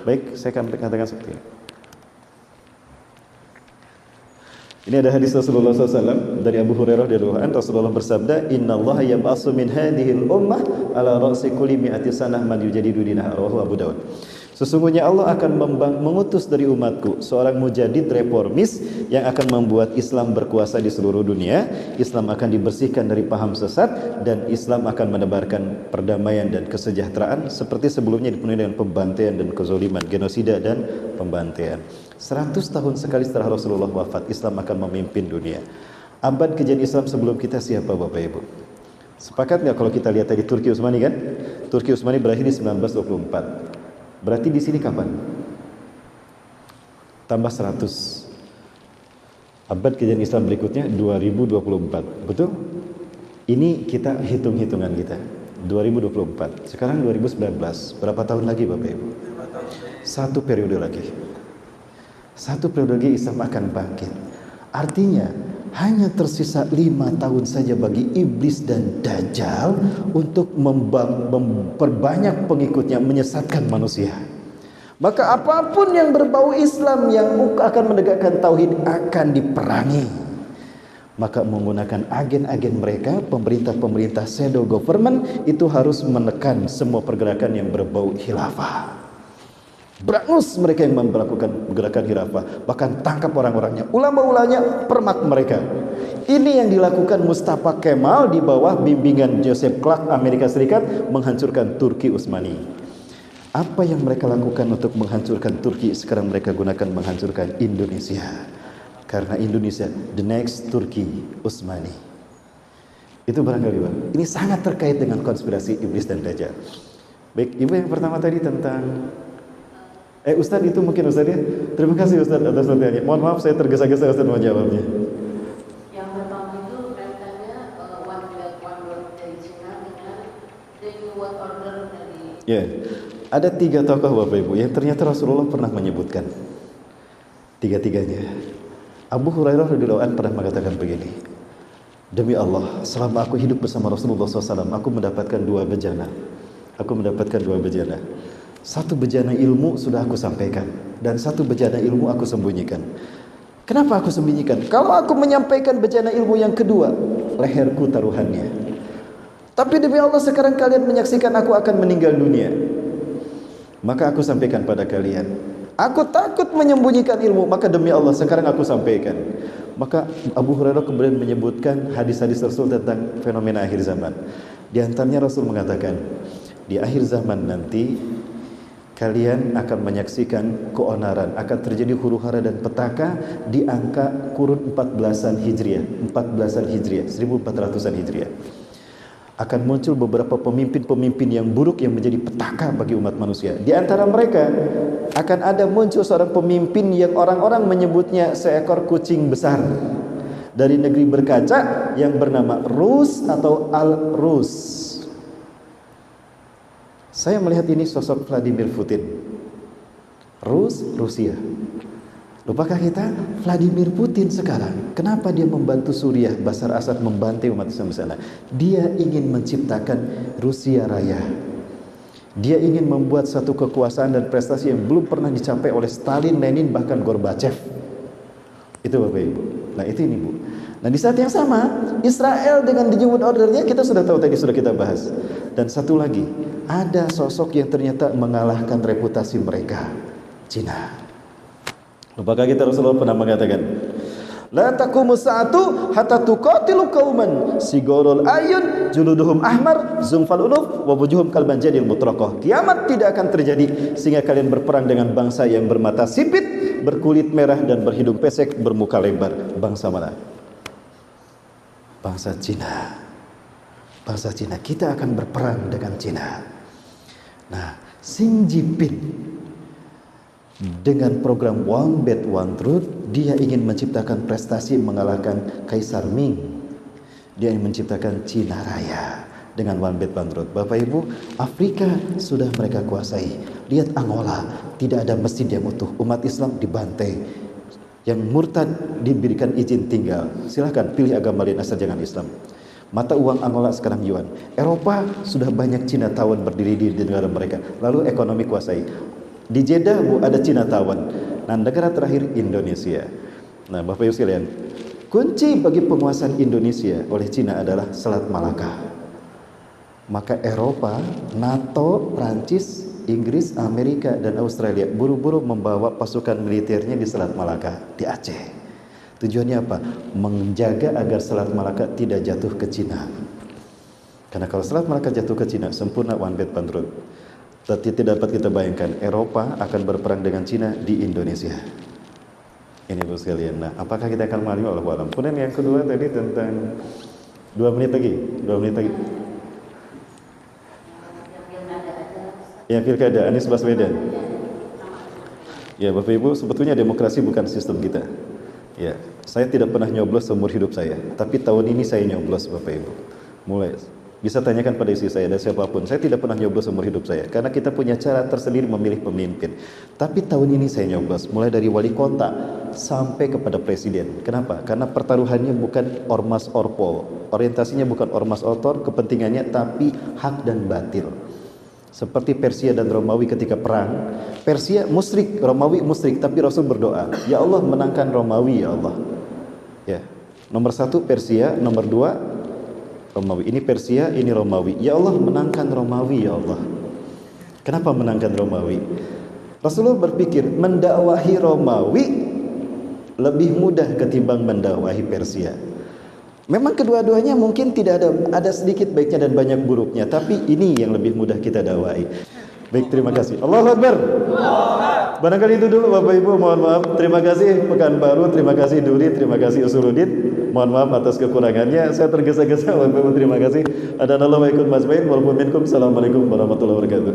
Baik, saya akan katakan seperti ini. Ini ada hadis Rasulullah SAW dari Abu Hurairah radhiyallahu anhu. Rasulullah bersabda, Inna Allah yab'asu min hadhil ummah ala ra'si kulli mi'ati sanah man yujadidu dinaha. Rawahu Abu Dawud. Sesungguhnya Allah akan mengutus dari umatku seorang mujadid reformis yang akan membuat Islam berkuasa di seluruh dunia. Islam akan dibersihkan dari paham sesat dan Islam akan menebarkan perdamaian dan kesejahteraan seperti sebelumnya dipenuhi dengan pembantaian dan kezaliman, genosida dan pembantaian. 100 tahun sekali setelah Rasulullah wafat, Islam akan memimpin dunia. Abad kejadian Islam sebelum kita siapa Bapak Ibu? Sepakat nggak kalau kita lihat tadi Turki Utsmani kan? Turki Utsmani berakhir di 1924. Berarti di sini kapan? Tambah 100. Abad kejadian Islam berikutnya 2024. Betul? Ini kita hitung-hitungan kita. 2024. Sekarang 2019. Berapa tahun lagi Bapak Ibu? 1 periode lagi. 1 periode lagi Islam akan bangkit. Artinya hanya tersisa 5 tahun saja bagi iblis dan dajjal untuk memperbanyak pengikutnya, menyesatkan manusia. Maka apapun yang berbau Islam yang akan menegakkan tauhid akan diperangi. Maka menggunakan agen-agen mereka, pemerintah-pemerintah shadow government itu harus menekan semua pergerakan yang berbau khilafah. Berangus mereka yang melakukan gerakan khilafah, bahkan tangkap orang-orangnya, ulama-ulamanya, permak mereka. Ini yang dilakukan Mustafa Kemal di bawah bimbingan Joseph Clark Amerika Serikat menghancurkan Turki Utsmani. Apa yang mereka lakukan untuk menghancurkan Turki, sekarang mereka gunakan menghancurkan Indonesia. Karena Indonesia the next Turki Utsmani. Itu barangkali Bang. Ini sangat terkait dengan konspirasi iblis dan dajjal. Baik, Ibu yang pertama tadi tentang Ustadz itu mungkin Ustadz ya. Terima kasih Ustadz atas pertanyaannya. Mohon maaf saya tergesa-gesa Ustadz mau jawabnya. Yang pertama itu kaitannya One Belt One Road dari Cina dengan The New World Order dari. Ya, ada 3 tokoh Bapak Ibu yang ternyata Rasulullah pernah menyebutkan. 3-tiganya. Abu Hurairah radhiyallahu anhu pernah mengatakan begini. Demi Allah, selama aku hidup bersama Rasulullah SAW, aku mendapatkan 2 bejana. Aku mendapatkan 2 bejana. 1 bejana ilmu sudah aku sampaikan dan 1 bejana ilmu aku sembunyikan. Kenapa aku sembunyikan? Kalau aku menyampaikan bejana ilmu yang kedua, leherku taruhannya. Tapi demi Allah sekarang kalian menyaksikan aku akan meninggal dunia. Maka aku sampaikan pada kalian. Aku takut menyembunyikan ilmu, maka demi Allah sekarang aku sampaikan. Maka Abu Hurairah kemudian menyebutkan hadis-hadis Rasul tentang fenomena akhir zaman. Di antaranya Rasul mengatakan, di akhir zaman nanti kalian akan menyaksikan keonaran, akan terjadi huru-hara dan petaka di angka kurun 14-an Hijriah, 1400-an Hijriah. Akan muncul beberapa pemimpin-pemimpin yang buruk yang menjadi petaka bagi umat manusia. Di antara mereka akan ada muncul seorang pemimpin yang orang-orang menyebutnya seekor kucing besar dari negeri berkaca yang bernama Rus atau Al-Rus. Saya melihat ini sosok Vladimir Putin. Rusia. Lupakah kita Vladimir Putin sekarang? Kenapa dia membantu Suriah, Bashar Assad membantai umat Islam di sana? Dia ingin menciptakan Rusia Raya. Dia ingin membuat satu kekuasaan dan prestasi yang belum pernah dicapai oleh Stalin, Lenin, bahkan Gorbachev. Itu Bapak Ibu. Nah itu ini Bu. Nah di saat yang sama Israel dengan the New World Order-nya kita sudah tahu tadi, sudah kita bahas. Dan satu lagi, ada sosok yang ternyata mengalahkan reputasi mereka, Cina. Lupakah kita Rasulullah pernah mengatakan, la taqumu sa'atu hatta tuqatilu qauman sigorul ayun juluduhum ahmar zumfal unuf wa wujuhum kalban jadil mutraqah. Kiamat tidak akan terjadi sehingga kalian berperang dengan bangsa yang bermata sipit, berkulit merah dan berhidung pesek, bermuka lebar. Bangsa mana? Bangsa Cina. Bangsa Cina. Kita akan berperang dengan Cina. Nah, Xi Jinping dengan program One Belt One Road, dia ingin menciptakan prestasi mengalahkan Kaisar Ming. Dia ingin menciptakan Cina Raya. dengan One Belt One Road. Bapak Ibu, Afrika sudah mereka kuasai. Lihat Angola, tidak ada masjid yang utuh, umat Islam dibantai. Yang murtad diberikan izin tinggal. Silahkan pilih agama lain asal jangan Islam. Mata uang Angola sekarang yuan. Eropa sudah banyak Cinatawan berdiri di negara mereka. Lalu ekonomi kuasai. Di Jeddah ada Cinatawan. Nah, negara terakhir Indonesia. Nah, Bapak Ibu sekalian, kunci bagi penguasaan Indonesia oleh Cina adalah Selat Malaka. Maka Eropa, NATO, Prancis, Inggris, Amerika, dan Australia buru-buru membawa pasukan militernya di Selat Malaka, di Aceh. Tujuannya apa? Menjaga agar Selat Malaka tidak jatuh ke Cina. Karena kalau Selat Malaka jatuh ke Cina, sempurna One Belt One Road. Tapi tidak dapat kita bayangkan, Eropa akan berperang dengan Cina di Indonesia. Ini Bapak sekalian. Nah, apakah kita akan memahami Allahu a'lam? Kemudian yang kedua tadi tentang 2 menit lagi. Ya, pilkada Anies Baswedan. Ya, Bapak Ibu, sebetulnya demokrasi bukan sistem kita. Ya, saya tidak pernah nyoblos seumur hidup saya, tapi tahun ini saya nyoblos, Bapak Ibu. Mulai bisa tanyakan pada istri saya dan siapapun, saya tidak pernah nyoblos seumur hidup saya, karena kita punya cara tersendiri memilih pemimpin. Tapi tahun ini saya nyoblos, mulai dari wali kota sampai kepada presiden. Kenapa? Karena pertaruhannya bukan ormas orpol, orientasinya bukan ormas ortor, kepentingannya tapi hak dan batil. Seperti Persia dan Romawi ketika perang. Persia musyrik, Romawi musyrik, tapi Rasul berdoa, ya Allah menangkan Romawi ya Allah. Ya, nomor 1 Persia, nomor 2 Romawi. Ini Persia, ini Romawi. Ya Allah menangkan Romawi ya Allah. Kenapa menangkan Romawi? Rasulullah berpikir mendakwahi Romawi lebih mudah ketimbang mendakwahi Persia. Memang kedua-duanya mungkin tidak ada sedikit baiknya dan banyak buruknya, tapi ini yang lebih mudah kita dakwai. Baik, terima kasih. Allahu Akbar. Barangkali itu dulu Bapak Ibu, mohon maaf. Terima kasih Pekanbaru, terima kasih Duri, terima kasih Usuluddin. Mohon maaf atas kekurangannya. Saya tergesa-gesa Bapak Ibu, terima kasih. Adanallahu wa ikum majmain wal minkum. Assalamualaikum warahmatullahi wabarakatuh.